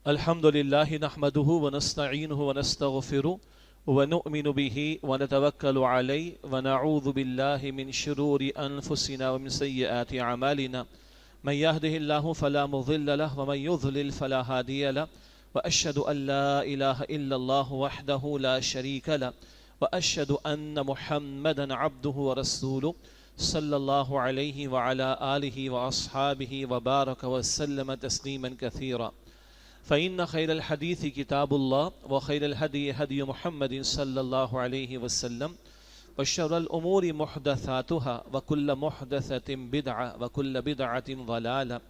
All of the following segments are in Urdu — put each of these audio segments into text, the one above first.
الحمد لله نحمده ونستعينه ونستغفره ونؤمن به ونتوكل عليه ونعوذ بالله من شرور أنفسنا ومن سيئات أعمالنا من يهده الله فلا مضل له ومن يضلل فلا هادي له وأشهد أن لا إله إلا الله وحده لا شريك له وأشهد أن محمدا عبده ورسوله صلى الله عليه وعلى آله وأصحابه وبارك وسلم تسليما كثيرا فإن خير الحديث كتاب الله وخير الهدي هدي محمد صلى الله عليه وسلم وشر الأمور محدثاتها وكل محدثة بدعة وكل بدعة ضلالة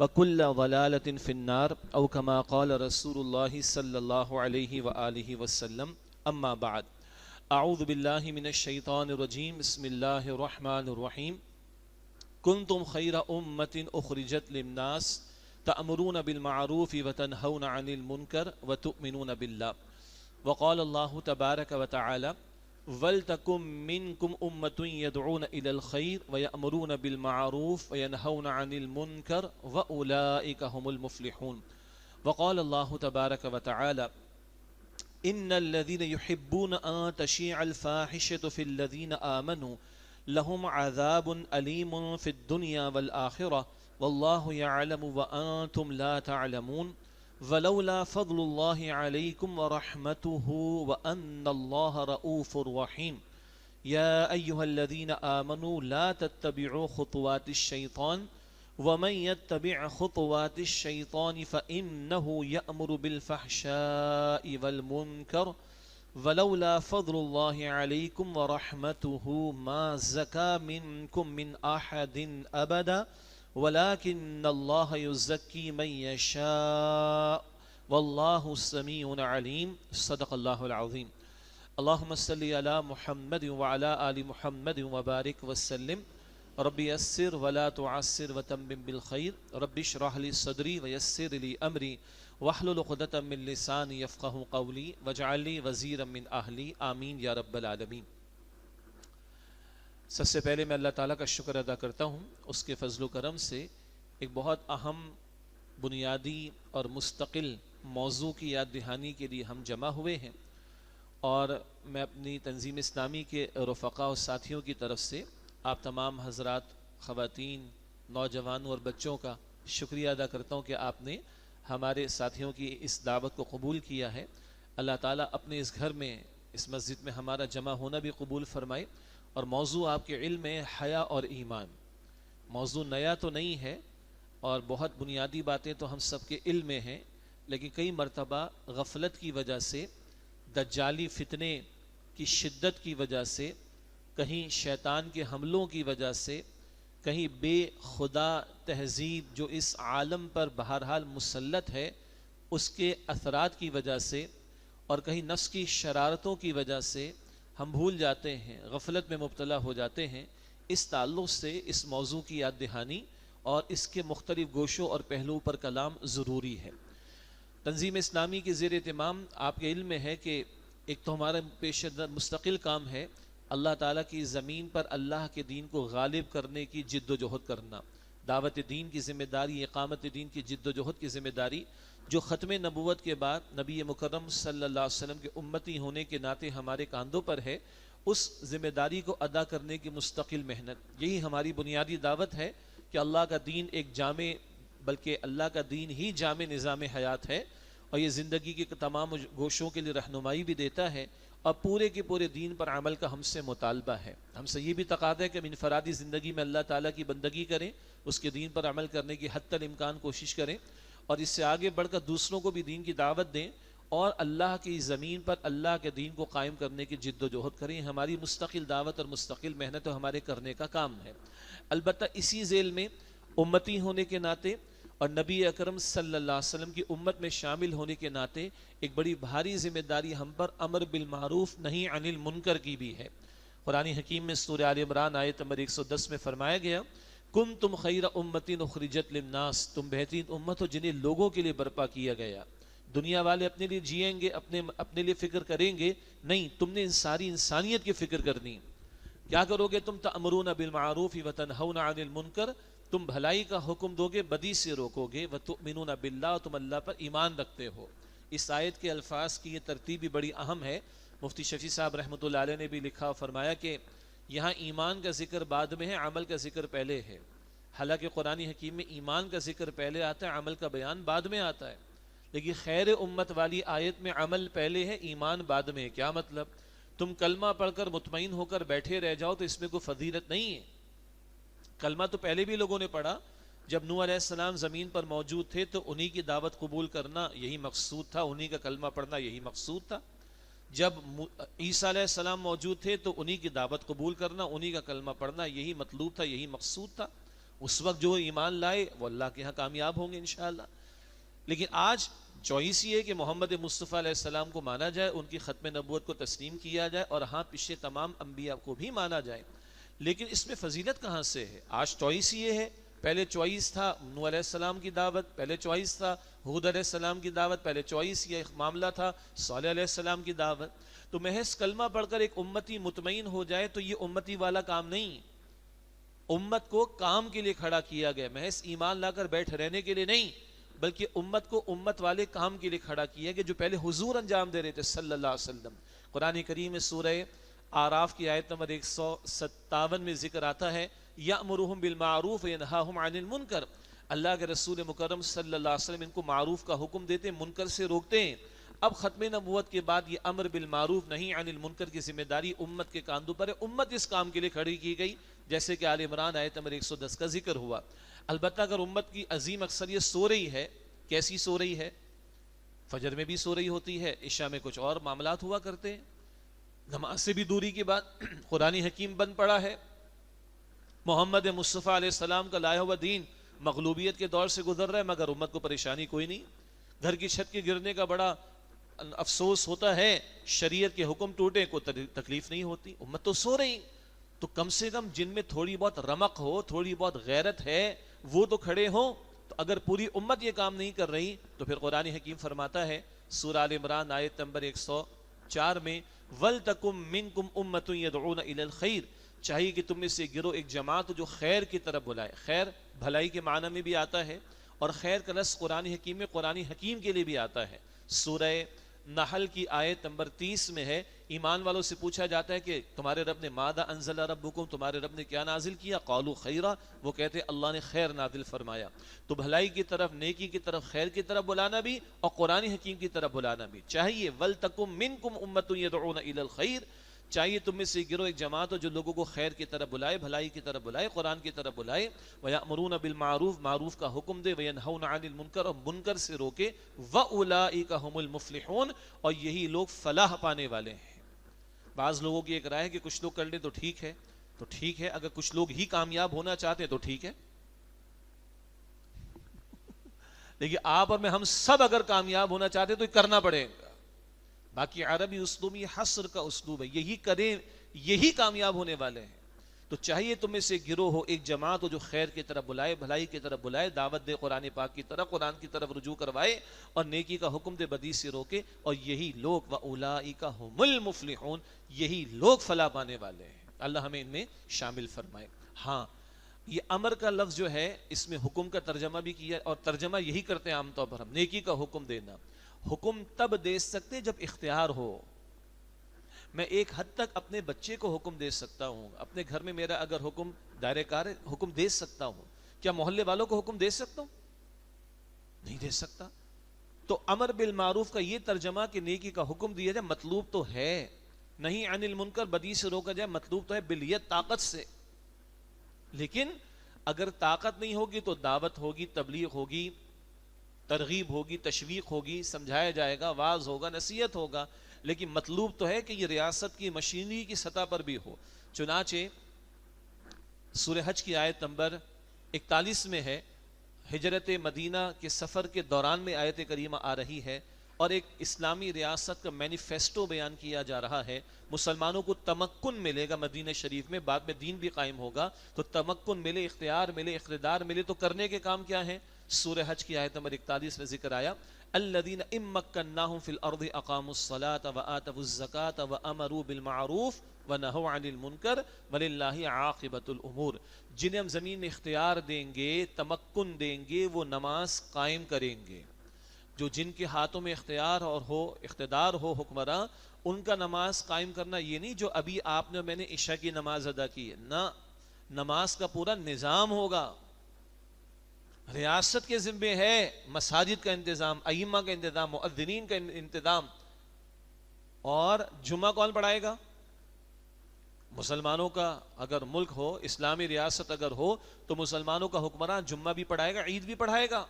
وكل ضلالة في النار أو كما قال رسول الله صلى الله عليه وآله وسلم أما بعد أعوذ بالله من الشيطان الرجيم بسم الله الرحمن الرحيم كنتم خير أمة أخرجت للناس تأمرون بالمعروف وتنهون عن المنكر وتؤمنون بالله وقال الله تبارك وتعالى ولتكن منكم أمة يدعون إلى الخير ويأمرون بالمعروف وينهون عن المنكر وأولئك هم المفلحون وقال الله تبارك وتعالى إن الذين يحبون أن تشيع الفاحشة في الذين آمنوا لهم عذاب أليم في الدنيا والآخرة والله يعلم وأنتم لا تعلمون ولولا فضل الله عليكم ورحمته وأن الله رؤوف رحيم يا أيها الذين آمنوا لا تتبعوا خطوات الشيطان ومن يتبع خطوات الشيطان فإنه يأمر بالفحشاء والمنكر ولولا فضل الله عليكم ورحمته ما زكى منكم من أحد أبدا ولكن الله يزكي من يشاء والله سميع عليم صدق الله العظيم اللهم صل على محمد وعلى آل محمد وبارك وسلم رب يسر ولا تعسر وتمم بالخير رب اشرح لي صدري ويسر لي أمري واحلل عقدة من لساني يفقهوا قولي واجعل لي وزيرا من أهلي آمين یا رب العالمین۔ سب سے پہلے میں اللہ تعالیٰ کا شکر ادا کرتا ہوں، اس کے فضل و کرم سے ایک بہت اہم بنیادی اور مستقل موضوع کی یاد دہانی کے لیے ہم جمع ہوئے ہیں، اور میں اپنی تنظیم اسلامی کے رفقاء و ساتھیوں کی طرف سے آپ تمام حضرات، خواتین، نوجوانوں اور بچوں کا شکریہ ادا کرتا ہوں کہ آپ نے ہمارے ساتھیوں کی اس دعوت کو قبول کیا ہے۔ اللہ تعالیٰ اپنے اس گھر میں، اس مسجد میں ہمارا جمع ہونا بھی قبول فرمائے۔ اور موضوع آپ کے علم میں حیا اور ایمان، موضوع نیا تو نہیں ہے اور بہت بنیادی باتیں تو ہم سب کے علم میں ہیں، لیکن کئی مرتبہ غفلت کی وجہ سے، دجالی فتنے کی شدت کی وجہ سے، کہیں شیطان کے حملوں کی وجہ سے، کہیں بے خدا تہذیب جو اس عالم پر بہرحال مسلط ہے اس کے اثرات کی وجہ سے، اور کہیں نفس کی شرارتوں کی وجہ سے ہم بھول جاتے ہیں، غفلت میں مبتلا ہو جاتے ہیں۔ اس تعلق سے اس موضوع کی یاد دہانی اور اس کے مختلف گوشوں اور پہلوؤں پر کلام ضروری ہے۔ تنظیم اسلامی کے زیر اہتمام آپ کے علم میں ہے کہ ایک تو ہمارا پیش مستقل کام ہے اللہ تعالیٰ کی زمین پر اللہ کے دین کو غالب کرنے کی جد و جہد کرنا، دعوت دین کی ذمہ داری، اقامت دین کی جد و جہد کی ذمہ داری جو ختم نبوت کے بعد نبی مکرم صلی اللہ علیہ وسلم کے امتی ہونے کے ناطے ہمارے کاندھوں پر ہے، اس ذمہ داری کو ادا کرنے کی مستقل محنت، یہی ہماری بنیادی دعوت ہے کہ اللہ کا دین ایک جامع، بلکہ اللہ کا دین ہی جامع نظام حیات ہے، اور یہ زندگی کے تمام گوشوں کے لیے رہنمائی بھی دیتا ہے، اور پورے کے پورے دین پر عمل کا ہم سے مطالبہ ہے۔ ہم سے یہ بھی تقاضا ہے کہ ہم انفرادی زندگی میں اللہ تعالیٰ کی بندگی کریں، اس کے دین پر عمل کرنے کی حتی الامکان کوشش کریں، اور اس سے آگے بڑھ کر دوسروں کو بھی دین کی دعوت دیں، اور اللہ کی زمین پر اللہ کے دین کو قائم کرنے کی جد و جہد کریں۔ ہماری مستقل دعوت اور مستقل محنت و ہمارے کرنے کا کام ہے۔ البتہ اسی ذیل میں امتی ہونے کے ناطے اور نبی اکرم صلی اللہ علیہ وسلم کی امت میں شامل ہونے کے ناطے ایک بڑی بھاری ذمہ داری ہم پر امر بالمعروف نہی عن المنکر کی بھی ہے۔ قرآن حکیم میں سورہ آل عمران آیت نمبر 110 میں فرمایا گیا، کنتم خیر امۃ اخرجت للناس، تم بہترین امت ہو جنہیں لوگوں کے لیے برپا کیا گیا۔ دنیا والے اپنے لیے جئیں گے، اپنے لیے فکر کریں گے، نہیں، تم نے ساری انسانیت کی فکر کرنی۔ کیا کرو گے تم؟ تأمرون بالمعروف وتنہون عن المنکر، تم بھلائی کا حکم دو گے بدی سے روکو گے، وَتُؤْمِنُونَ بِاللَّهِ، تم اللہ پر ایمان رکھتے ہو۔ اس آیت کے الفاظ کی یہ ترتیب بھی بڑی اہم ہے۔ مفتی شفیع صاحب رحمۃ اللہ علیہ نے بھی لکھا اور فرمایا کہ یہاں ایمان کا ذکر بعد میں ہے، عمل کا ذکر پہلے ہے۔ حالانکہ قرآن حکیم میں ایمان کا ذکر پہلے آتا ہے، عمل کا بیان بعد میں آتا ہے، لیکن خیر امت والی آیت میں عمل پہلے ہے، ایمان بعد میں ہے۔ کیا مطلب؟ تم کلمہ پڑھ کر مطمئن ہو کر بیٹھے رہ جاؤ تو اس میں کوئی فضیلت نہیں ہے۔ کلمہ تو پہلے بھی لوگوں نے پڑھا، جب نوح علیہ السلام زمین پر موجود تھے تو انہی کی دعوت قبول کرنا یہی مقصود تھا، انہی کا کلمہ پڑھنا یہی مقصود تھا۔ جب عیسیٰ علیہ السلام موجود تھے تو انہی کی دعوت قبول کرنا، انہی کا کلمہ پڑھنا یہی مطلوب تھا، یہی مقصود تھا۔ اس وقت جو ایمان لائے وہ اللہ کے ہاں کامیاب ہوں گے انشاءاللہ۔ لیکن آج چوائس یہ ہے کہ محمد مصطفیٰ علیہ السلام کو مانا جائے، ان کی ختم نبوت کو تسلیم کیا جائے، اور ہاں پچھلے تمام انبیاء کو بھی مانا جائے، لیکن اس میں فضیلت کہاں سے ہے؟ آج چوائس یہ ہے، پہلے چوائس تھا نوح علیہ السلام کی دعوت، پہلے چوائس تھا ہود علیہ السلام کی دعوت، پہلے چوائس یہ معاملہ تھا صالح علیہ السلام کی دعوت۔ تو محض کلمہ پڑھ کر ایک امتی مطمئن ہو جائے تو یہ امتی والا کام نہیں۔ امت کو کام کے لیے کھڑا کیا گیا، محض ایمان لا کر بیٹھ رہنے کے لیے نہیں، بلکہ امت کو امت والے کام کے لیے کھڑا کیا گیا جو پہلے حضور انجام دے رہے تھے صلی اللہ علیہ وسلم۔ قرآن کریم میں سورہ اعراف کی آیت نمبر 157 میں ذکر آتا ہے یأمرہم بالمعروف وینہاہم عن المنکر، اللہ کے رسول مکرم صلی اللہ علیہ وسلم ان کو معروف کا حکم دیتے ہیں، منکر سے روکتے ہیں۔ اب ختم نبوت کے بعد یہ امر بالمعروف نہیں عن المنکر کی ذمہ داری امت کے کاندھوں پر ہے، امت اس کام کے لیے کھڑی کی گئی، جیسے کہ آل عمران آیت نمبر 110 کا ذکر ہوا۔ البتہ اگر امت کی عظیم اکثریت سو رہی ہے، کیسی سو رہی ہے؟ فجر میں بھی سو رہی ہوتی ہے، عشاء میں کچھ اور معاملات ہوا کرتے ہیں، نماز سے بھی دوری کے بعد قرآن حکیم بند پڑا ہے، محمد مصطفیٰ علیہ السلام کا لایا ہوا دین مغلوبیت کے دور سے گزر رہا ہے، مگر امت کو پریشانی کوئی نہیں۔ گھر کی چھت کے گرنے کا بڑا افسوس ہوتا ہے، شریعت کے حکم ٹوٹے کوئی تکلیف نہیں ہوتی، امت تو سو رہی۔ تو کم سے کم جن میں تھوڑی بہت رمق ہو، تھوڑی بہت غیرت ہے، وہ تو کھڑے ہوں۔ تو اگر پوری امت یہ کام نہیں کر رہی تو پھر قرآن حکیم فرماتا ہے سورہ آل عمران آیت نمبر 104 میں وَلْتَكُمْ مِنْكُمْ أُمَّةٌ يَدْعُونَ إِلَى الْخَيْرِ، چاہیے کہ تم میں سے گروہ ایک جماعت جو خیر کی طرف بلائے۔ خیر بھلائی کے معنی میں بھی آتا ہے، اور خیر کا لفظ قرآن حکیم میں قرآن حکیم کے لیے بھی آتا ہے۔ سورہ نحل کی آیت نمبر 30 میں ہے، ایمان والوں سے پوچھا جاتا ہے کہ تمہارے رب نے ماذا انزل ربکم، تمہارے رب نے کیا نازل کیا؟ قالوا خیرا، وہ کہتے ہیں اللہ نے خیر نازل فرمایا۔ تو بھلائی کی طرف، نیکی کی طرف، خیر کی طرف بلانا بھی اور قرآن حکیم کی طرف بلانا بھی چاہیے۔ وَلْتَكُمْ مِنْكُمْ أُمَّةٌ يَدْعُونَ إِلَى الْخَيْرِ، چاہیے تم میں سے گروہ ایک جماعت ہو جو لوگوں کو خیر کی طرف بلائے، بھلائی کی طرف بلائے، قرآن کی طرف بلائے۔ وَيَأْمُرُونَ بِالْمَعْرُوفِ، معروف کا حکم دے، وَيَنْهَوْنَ عَنِ الْمُنْكَرِ، اور منکر سے روکے، وَأُولَئِكَ هُمُ الْمُفْلِحُونَ، اور یہی لوگ فلاح پانے والے ہیں۔ بعض لوگوں کی ایک رائے ہے کہ کچھ لوگ کر لیں تو ٹھیک ہے، تو ٹھیک ہے، اگر کچھ لوگ ہی کامیاب ہونا چاہتے ہیں تو ٹھیک ہے، لیکن آپ اور میں ہم سب اگر کامیاب ہونا چاہتے ہیں تو یہ کرنا پڑے گا۔ باقی عربی اسلوب یہ حصر کا اسلوب ہے، یہی کریں یہی کامیاب ہونے والے ہیں۔ تو چاہیے تم میں سے گروہ ہو، ایک جماعت ہو جو خیر کی طرف بلائے، بھلائی کی طرف بلائے، دعوت دے قرآن پاک کی طرف، قرآن کی طرف رجوع کروائے، اور نیکی کا حکم دے، بدی سے روکے، اور یہی لوگ وَأُولَئِكَ هُمُ الْمُفْلِحُونَ، یہی لوگ فلاح پانے والے ہیں۔ اللہ ہمیں ان میں شامل فرمائے۔ ہاں، یہ امر کا لفظ جو ہے اس میں حکم کا ترجمہ بھی کیا، اور ترجمہ یہی کرتے ہیں عام طور پر ہم، نیکی کا حکم دینا۔ حکم تب دے سکتے جب اختیار ہو۔ میں ایک حد تک اپنے بچے کو حکم دے سکتا ہوں، اپنے گھر میں میرا اگر حکم دائرہ کار ہے حکم دے سکتا ہوں، کیا محلے والوں کو حکم دے سکتا ہوں؟ نہیں دے سکتا۔ تو امر بالمعروف کا یہ ترجمہ کہ نیکی کا حکم دیا جائے، مطلوب تو ہے، نہیں عن المنکر، بدی سے روکا جائے، مطلوب تو ہے بالیت، طاقت سے۔ لیکن اگر طاقت نہیں ہوگی تو دعوت ہوگی، تبلیغ ہوگی، ترغیب ہوگی، تشویق ہوگی، سمجھایا جائے گا، واعظ ہوگا، نصیحت ہوگا، لیکن مطلوب تو ہے کہ یہ ریاست کی مشینری کی سطح پر بھی ہو۔ چنانچہ سورہ حج کی آیت نمبر 41 میں ہے، ہجرت مدینہ کے سفر کے دوران میں آیت کریمہ آ رہی ہے، اور ایک اسلامی ریاست کا مینیفیسٹو بیان کیا جا رہا ہے۔ مسلمانوں کو تمکن ملے گا مدینہ شریف میں، بعد میں دین بھی قائم ہوگا، تو تمکن ملے، اختیار ملے، اقتدار ملے، تو کرنے کے کام کیا ہیں؟ سورہ حج کی آیت نمبر 41 میں ذکر آیا الذین ان مکناہم فی الارض اقاموا الصلاة وآتوا الزکاة وامروا بالمعروف ونہوا عن المنکر وللہ عاقبۃ الامور. جنہیں ہم زمین میں اختیار دیں گے، تمکن دیں گے، وہ نماز قائم کریں گے. جو جن کے ہاتھوں میں اختیار اور ہو اقتدار ہو حکمراں، ان کا نماز قائم کرنا یہ نہیں جو ابھی آپ نے میں نے عشاء کی نماز ادا کی ہے، نہ، نماز کا پورا نظام ہوگا. ریاست کے ذمے ہے مساجد کا انتظام، ائمہ کا انتظام، مؤذنین کا انتظام. اور جمعہ کون پڑھائے گا؟ مسلمانوں کا اگر ملک ہو، اسلامی ریاست اگر ہو، تو مسلمانوں کا حکمراں جمعہ بھی پڑھائے گا، عید بھی پڑھائے گا.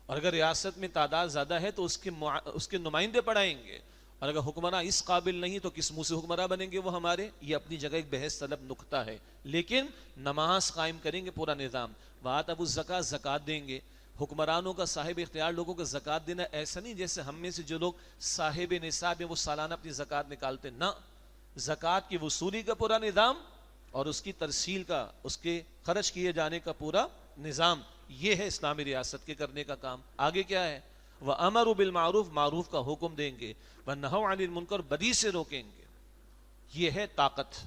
اور اگر ریاست میں تعداد زیادہ ہے تو اس کے نمائندے پڑھائیں گے. اور اگر حکمراں اس قابل نہیں تو کس منہ سے حکمراں بنیں گے وہ ہمارے؟ یہ اپنی جگہ ایک بحث طلب نقطہ ہے، لیکن نماز قائم کریں گے، پورا نظام. وآتوا الزکاۃ، زکات دیں گے. حکمرانوں کا صاحب اختیار لوگوں کو زکات دینا ایسا نہیں جیسے ہم میں سے جو لوگ صاحب نصاب ہیں وہ سالانہ اپنی زکات نکالتے، نہ، زکات کی وصولی کا پورا نظام اور اس کی ترسیل کا، اس کے خرچ کیے جانے کا پورا نظام، یہ ہے اسلامی ریاست کے کرنے کا کام. آگے کیا ہے؟ وَأَمَرُوا بِالْمَعْرُوفِ، معروف کا حکم دیں گے، وَنَهَوْا عَنِ الْمُنْكَرِ، بدی سے روکیں گے. یہ ہے طاقت،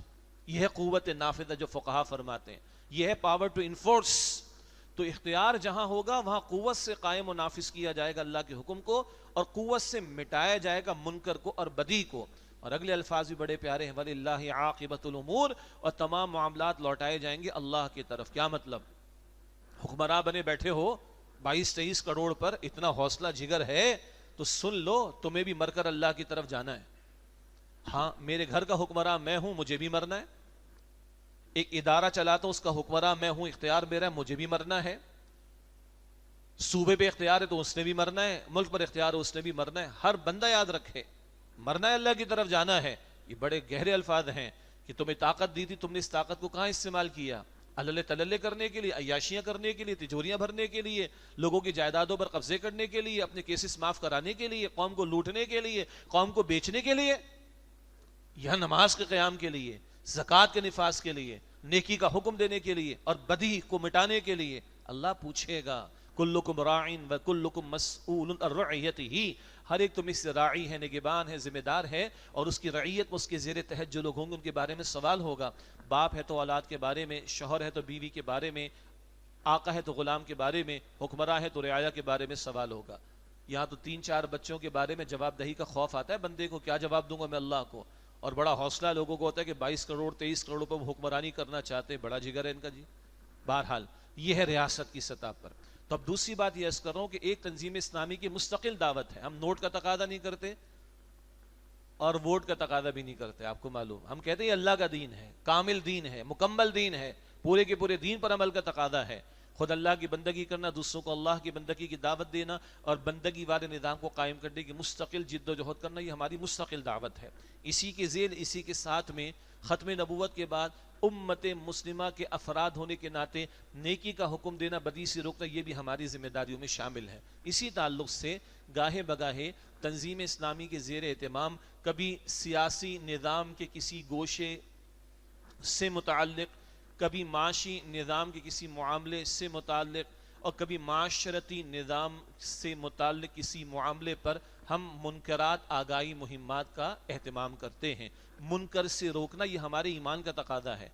یہ ہے قوت نافذہ جو فقہا فرماتے ہیں، یہ ہے پاور ٹو انفورس. تو اختیار جہاں ہوگا وہاں قوت سے قائم و نافذ کیا جائے گا اللہ کے حکم کو، اور قوت سے مٹایا جائے گا منکر کو اور بدی کو. اور اگلے الفاظ بھی بڑے پیارے ہیں، وَلِلَّهِ عَاقِبَةُ الْأُمُورِ، اور تمام معاملات لوٹائے جائیں گے اللہ کی طرف. کیا مطلب؟ حکمراں بنے بیٹھے ہو 22-23 کروڑ پر، اتنا حوصلہ جگر ہے تو سن لو، تمہیں بھی مر کر اللہ کی طرف جانا ہے. ہاں، میرے گھر کا حکمراں میں ہوں، مجھے بھی مرنا ہے. ایک ادارہ چلاتا ہوں، اس کا حکمراں میں ہوں، اختیار میرا ہے، مجھے بھی مرنا ہے. صوبے پہ اختیار ہے تو اس نے بھی مرنا ہے، ملک پر اختیار ہے اس نے بھی مرنا ہے. ہر بندہ یاد رکھے، مرنا ہے، اللہ کی طرف جانا ہے. یہ بڑے گہرے الفاظ ہیں کہ تمہیں طاقت دی تھی، تم نے اس طاقت کو کہاں استعمال کیا؟ اللہ تللے کرنے کے لیے، عیاشیاں کرنے کے لیے، تجوریاں بھرنے کے لیے، لوگوں کی جائیدادوں پر قبضے کرنے کے لیے، اپنے کیسز معاف کرانے کے لیے، قوم کو لوٹنے کے لیے، قوم کو بیچنے کے لیے، یا نماز کے قیام کے لیے، زکوٰۃ کے نفاذ کے لیے، نیکی کا حکم دینے کے لیے اور بدی کو مٹانے کے لیے. اللہ پوچھے گا، کلکم راعٍ وکلکم مسئول عن رعیتہ، ہر ایک تم اس سے راعی ہے، نگہبان ہے، ذمہ دار ہے، اور اس کی رعیت میں اس کے زیر تحت جو لوگ ہوں گے ان کے بارے میں سوال ہوگا. باپ ہے تو اولاد کے بارے میں، شوہر ہے تو بیوی کے بارے میں، آقا ہے تو غلام کے بارے میں، حکمراں ہے تو رعایا کے بارے میں سوال ہوگا. یہاں تو 3-4 بچوں کے بارے میں جواب دہی کا خوف آتا ہے بندے کو، کیا جواب دوں گا میں اللہ کو. اور بڑا حوصلہ لوگوں کو ہوتا ہے کہ 22 کروڑ 23 کروڑ پر وہ حکمرانی کرنا چاہتے ہیں، بڑا جگر ہے ان کا جی. بہرحال یہ ہے ریاست کی سطح پر. تو اب دوسری بات یہ عرض کر رہا ہوں کہ ایک تنظیم اسلامی کی مستقل دعوت ہے. ہم نوٹ کا تقاضا نہیں کرتے اور ووٹ کا تقاضا بھی نہیں کرتے، آپ کو معلوم. ہم کہتے ہیں یہ اللہ کا دین ہے، کامل دین ہے، مکمل دین ہے، پورے کے پورے دین پر عمل کا تقاضا ہے. خود اللہ کی بندگی کرنا، دوسروں کو اللہ کی بندگی کی دعوت دینا اور بندگی والے نظام کو قائم کرنے کی مستقل جد و جہد کرنا، یہ ہماری مستقل دعوت ہے. اسی کے ذیل، اسی کے ساتھ میں ختم نبوت کے بعد امت مسلمہ کے افراد ہونے کے ناطے نیکی کا حکم دینا، بدی سے روکنا، یہ بھی ہماری ذمہ داریوں میں شامل ہے. اسی تعلق سے گاہے بگاہے تنظیم اسلامی کے زیر اہتمام کبھی سیاسی نظام کے کسی گوشے سے متعلق، کبھی معاشی نظام کے کسی معاملے سے متعلق، اور کبھی معاشرتی نظام سے متعلق کسی معاملے پر ہم منکرات آگاہی مہمات کا اہتمام کرتے ہیں. منکر سے روکنا یہ ہمارے ایمان کا تقاضا ہے.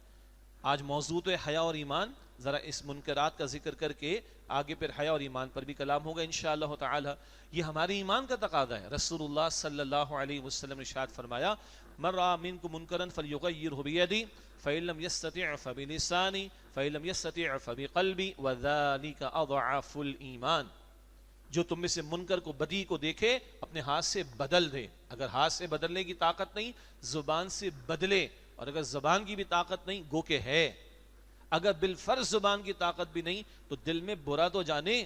آج موضوع تو حیا اور ایمان، ذرا اس منکرات کا ذکر کر کے آگے پھر حیا اور ایمان پر بھی کلام ہوگا انشاءاللہ تعالی. یہ ہمارے ایمان کا تقاضا ہے. رسول اللہ صلی اللہ علیہ وسلم نے ارشاد فرمایا، من رأى منکم منکرا فلیغیرہ بیدی فإن لم يستطع فبلسانه فإن لم يستطع فبقلبی وذلك اضعف الایمان. جو تم میں سے منکر کو، بدی کو دیکھے اپنے ہاتھ سے بدل دے. اگر ہاتھ سے بدلنے کی طاقت نہیں، زبان سے بدلے. اور اگر زبان کی بھی طاقت نہیں، گو کہ ہے. اگر بالفرض زبان کی طاقت بھی نہیں تو دل میں برا تو جانے،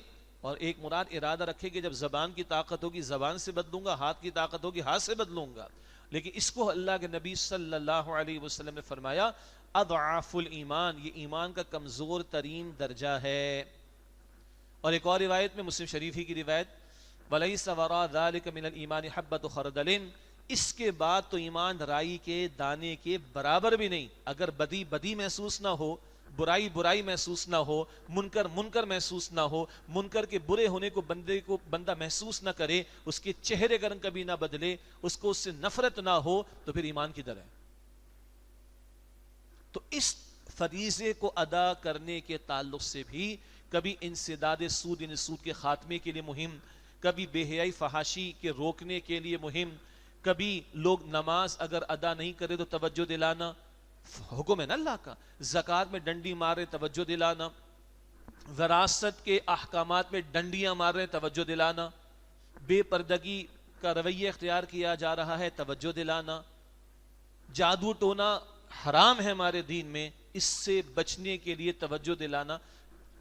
اور ایک مراد ارادہ رکھے کہ جب زبان کی طاقت ہوگی زبان سے بدلوں گا، ہاتھ کی طاقت ہوگی ہاتھ سے بدلوں گا. لیکن اس کو اللہ کے نبی صلی اللہ علیہ وسلم نے فرمایا اضعف الایمان، یہ ایمان کا کمزور ترین درجہ ہے. اور ایک اور روایت میں، مسلم شریف ہی کی روایت، وَلَيْسَ وَرَاءَ ذَلِكَ مِنَ الْإِيمَانِ حَبَّةُ خَرْدَلٍ، اس کے بعد تو ایمان رائی کے دانے کے برابر بھی نہیں. اگر بدی محسوس نہ ہو، برائی برائی محسوس نہ ہو، منکر منکر محسوس نہ ہو، منکر کے برے ہونے کو بندہ محسوس نہ کرے، اس کے چہرے کا رنگ کبھی نہ بدلے، اس کو اس سے نفرت نہ ہو، تو پھر ایمان کدھر ہے؟ تو اس فریضے کو ادا کرنے کے تعلق سے بھی کبھی انسداد سود، یعنی سود کے خاتمے کے لیے مہم، کبھی بے حیائی فحاشی کے روکنے کے لیے مہم، کبھی لوگ نماز اگر ادا نہیں کرے تو توجہ دلانا، حکم ہے نا اللہ کا، زکوٰۃ میں ڈنڈی مارے توجہ دلانا، وراثت کے احکامات میں ڈنڈیاں مار رہے توجہ دلانا، بے پردگی کا رویہ اختیار کیا جا رہا ہے توجہ دلانا، جادو ٹونا حرام ہے ہمارے دین میں، اس سے بچنے کے لیے توجہ دلانا،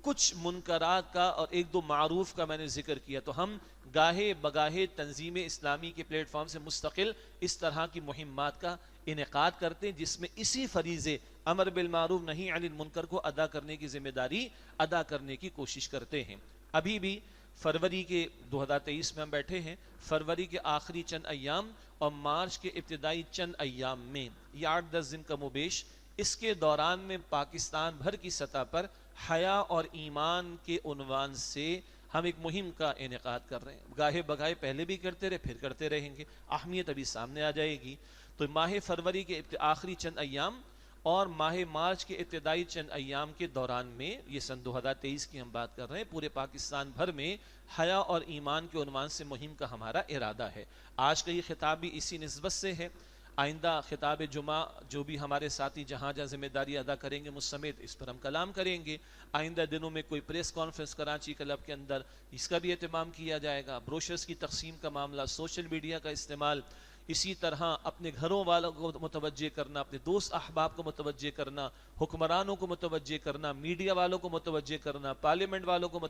کچھ منکرات کا اور ایک دو معروف کا میں نے ذکر کیا۔ تو ہم گاہے بگاہے تنظیم اسلامی کے پلیٹ فارم سے مستقل اس طرح کی مہمات کا انعقاد کرتے ہیں، جس میں اسی فریضے امر بالمعروف نہی عن المنکر کو ادا کرنے کی ذمہ داری ادا کرنے کی کوشش کرتے ہیں۔ ابھی بھی فروری کے 2023 میں ہم بیٹھے ہیں، فروری کے آخری چند ایام اور مارچ کے ابتدائی چند ایام میں یہ 8-10 دن کا مبیش، اس کے دوران میں پاکستان بھر کی سطح پر حیا اور ایمان کے عنوان سے ہم ایک مہم کا انعقاد کر رہے ہیں۔ گاہے بگاہے پہلے بھی کرتے رہے، پھر کرتے رہیں گے، اہمیت ابھی سامنے آ جائے گی۔ تو ماہ فروری کے آخری چند ایام اور ماہ مارچ کے ابتدائی چند ایام کے دوران میں، یہ سن 2023 کی ہم بات کر رہے ہیں، پورے پاکستان بھر میں حیا اور ایمان کے عنوان سے مہم کا ہمارا ارادہ ہے۔ آج کا یہ خطاب بھی اسی نسبت سے ہے۔ آئندہ خطاب جمعہ جو بھی ہمارے ساتھی جہاں جہاں ذمہ داری ادا کریں گے مجھ سمیت، اس پر ہم کلام کریں گے۔ آئندہ دنوں میں کوئی پریس کانفرنس کراچی کلب کے اندر، اس کا بھی اہتمام کیا جائے گا۔ بروشرز کی تقسیم کا معاملہ، سوشل میڈیا کا استعمال، اسی طرح اپنے گھروں والوں کو متوجہ کرنا، اپنے دوست احباب کو متوجہ کرنا، حکمرانوں کو متوجہ کرنا، میڈیا والوں کو متوجہ کرنا، پارلیمنٹ والوں کو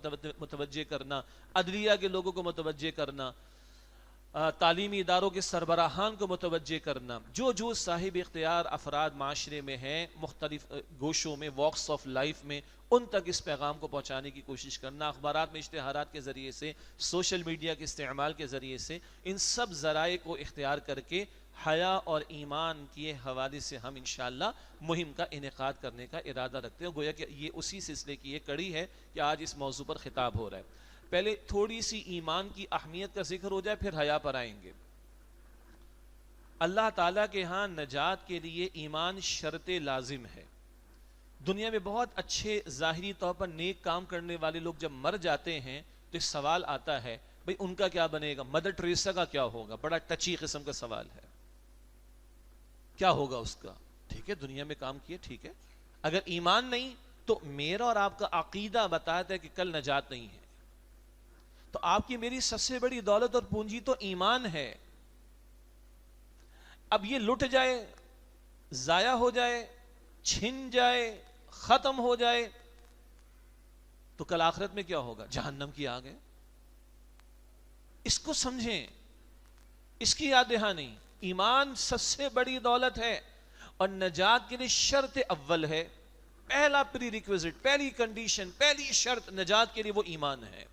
متوجہ کرنا، عدلیہ کے لوگوں کو متوجہ کرنا، تعلیمی اداروں کے سربراہان کو متوجہ کرنا، جو صاحب اختیار افراد معاشرے میں ہیں، مختلف گوشوں میں، واکس آف لائف میں، ان تک اس پیغام کو پہنچانے کی کوشش کرنا، اخبارات میں اشتہارات کے ذریعے سے، سوشل میڈیا کے استعمال کے ذریعے سے، ان سب ذرائع کو اختیار کر کے حیا اور ایمان کے حوالے سے ہم انشاءاللہ مہم کا انعقاد کرنے کا ارادہ رکھتے ہیں۔ گویا کہ یہ اسی سلسلے کی ایک کڑی ہے کہ آج اس موضوع پر خطاب ہو رہا ہے۔ پہلے تھوڑی سی ایمان کی اہمیت کا ذکر ہو جائے، پھر حیا پر آئیں گے۔ اللہ تعالیٰ کے ہاں نجات کے لیے ایمان شرط لازم ہے۔ دنیا میں بہت اچھے ظاہری طور پر نیک کام کرنے والے لوگ جب مر جاتے ہیں تو ایک سوال آتا ہے، بھئی ان کا کیا بنے گا؟ مدر ٹریسا کا کیا ہوگا؟ بڑا ٹچی قسم کا سوال ہے، کیا ہوگا اس کا؟ ٹھیک ہے، دنیا میں کام کیے، ٹھیک ہے، اگر ایمان نہیں تو میرا اور آپ کا عقیدہ بتاتا ہے کہ کل نجات نہیں ہے۔ تو آپ کی میری سب سے بڑی دولت اور پونجی تو ایمان ہے۔ اب یہ لٹ جائے، ضائع ہو جائے، چھن جائے، ختم ہو جائے تو کل آخرت میں کیا ہوگا؟ جہنم کی آگ ہے۔ اس کو سمجھیں، اس کی یاد دہانی۔ ایمان سب سے بڑی دولت ہے اور نجات کے لیے شرط اول ہے، پہلا پری ریکویزٹ، پہلی کنڈیشن، پہلی شرط نجات کے لیے وہ ایمان ہے۔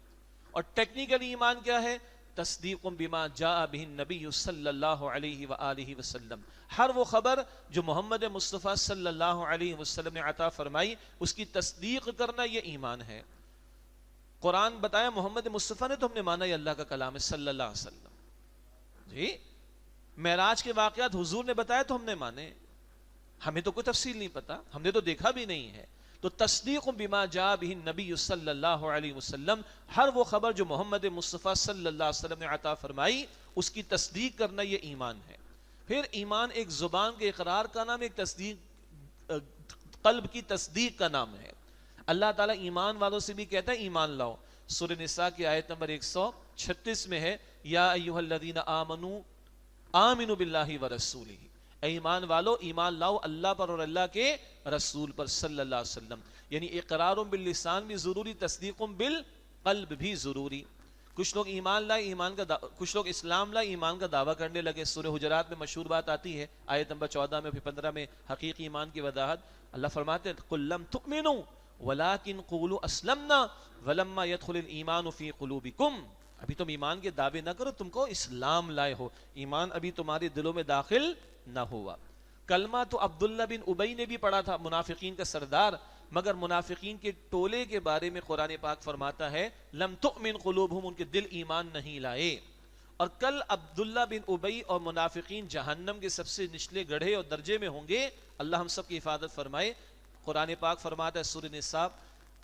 اور ٹیکنیکل ایمان کیا ہے؟ تصدیق بما جاء به النبی صلی اللہ علیہ وآلہ وسلم، ہر وہ خبر جو محمد مصطفیٰ صلی اللہ علیہ وسلم نے عطا فرمائی اس کی تصدیق کرنا، یہ ایمان ہے۔ قرآن بتایا محمد مصطفیٰ نے تو ہم نے مانا یہ اللہ کا کلام ہے صلی اللہ علیہ وسلم۔ جی معراج کے واقعات حضور نے بتایا تو ہم نے مانے، ہمیں تو کوئی تفصیل نہیں پتا، ہم نے تو دیکھا بھی نہیں ہے۔ تو تصدیق بما جاء به النبی صلی اللہ علیہ وسلم، ہر وہ خبر جو محمد مصطفیٰ صلی اللہ علیہ وسلم نے عطا فرمائی اس کی تصدیق کرنا، یہ ایمان ہے۔ پھر ایمان ایک زبان کے اقرار کا نام، ایک تصدیق قلب کی تصدیق کا نام ہے۔ اللہ تعالیٰ ایمان والوں سے بھی کہتا ہے ایمان لاؤ۔ سورہ نساء کی آیت نمبر 136 میں ہے، یا ایھا الذین آمنوا آمنوا باللہ ورسولہ، اے ایمان والو ایمان لاؤ اللہ پر اور اللہ کے رسول پر صلی اللہ علیہ وسلم۔ یعنی اقرار باللسان بھی ضروری، تصدیق بالقلب بھی ضروری۔ کچھ لوگ ایمان لائے، کچھ لوگ اسلام لائے، ایمان کا دعویٰ کرنے لگے۔ سورہ حجرات میں مشہور بات آتی ہے، آیت نمبر 14 میں، پھر 15 میں حقیقی ایمان کی وضاحت۔ اللہ فرماتے ہیں قل لم تؤمنوا ولکن قولوا اسلمنا ولما يدخل الایمان فی قلوبکم، ابھی تم ایمان کے دعوے نہ کرو، تم کو اسلام لائے ہو، ایمان ابھی تمہارے دلوں میں داخل نہ ہوا۔ کلمہ تو عبداللہ بن ابی نے بھی پڑھا تھا، منافقین کا سردار، مگر منافقین کے ٹولے کے بارے میں قرآن پاک فرماتا ہے لم تؤمن قلوبہم، ان کے دل ایمان نہیں لائے. اور کل عبداللہ بن ابی اور منافقین جہنم کے سب سے نچلے گڑھے اور درجے میں ہوں گے. اللہ ہم سب کی حفاظت فرمائے. قرآن پاک فرماتا ہے سورہ نساء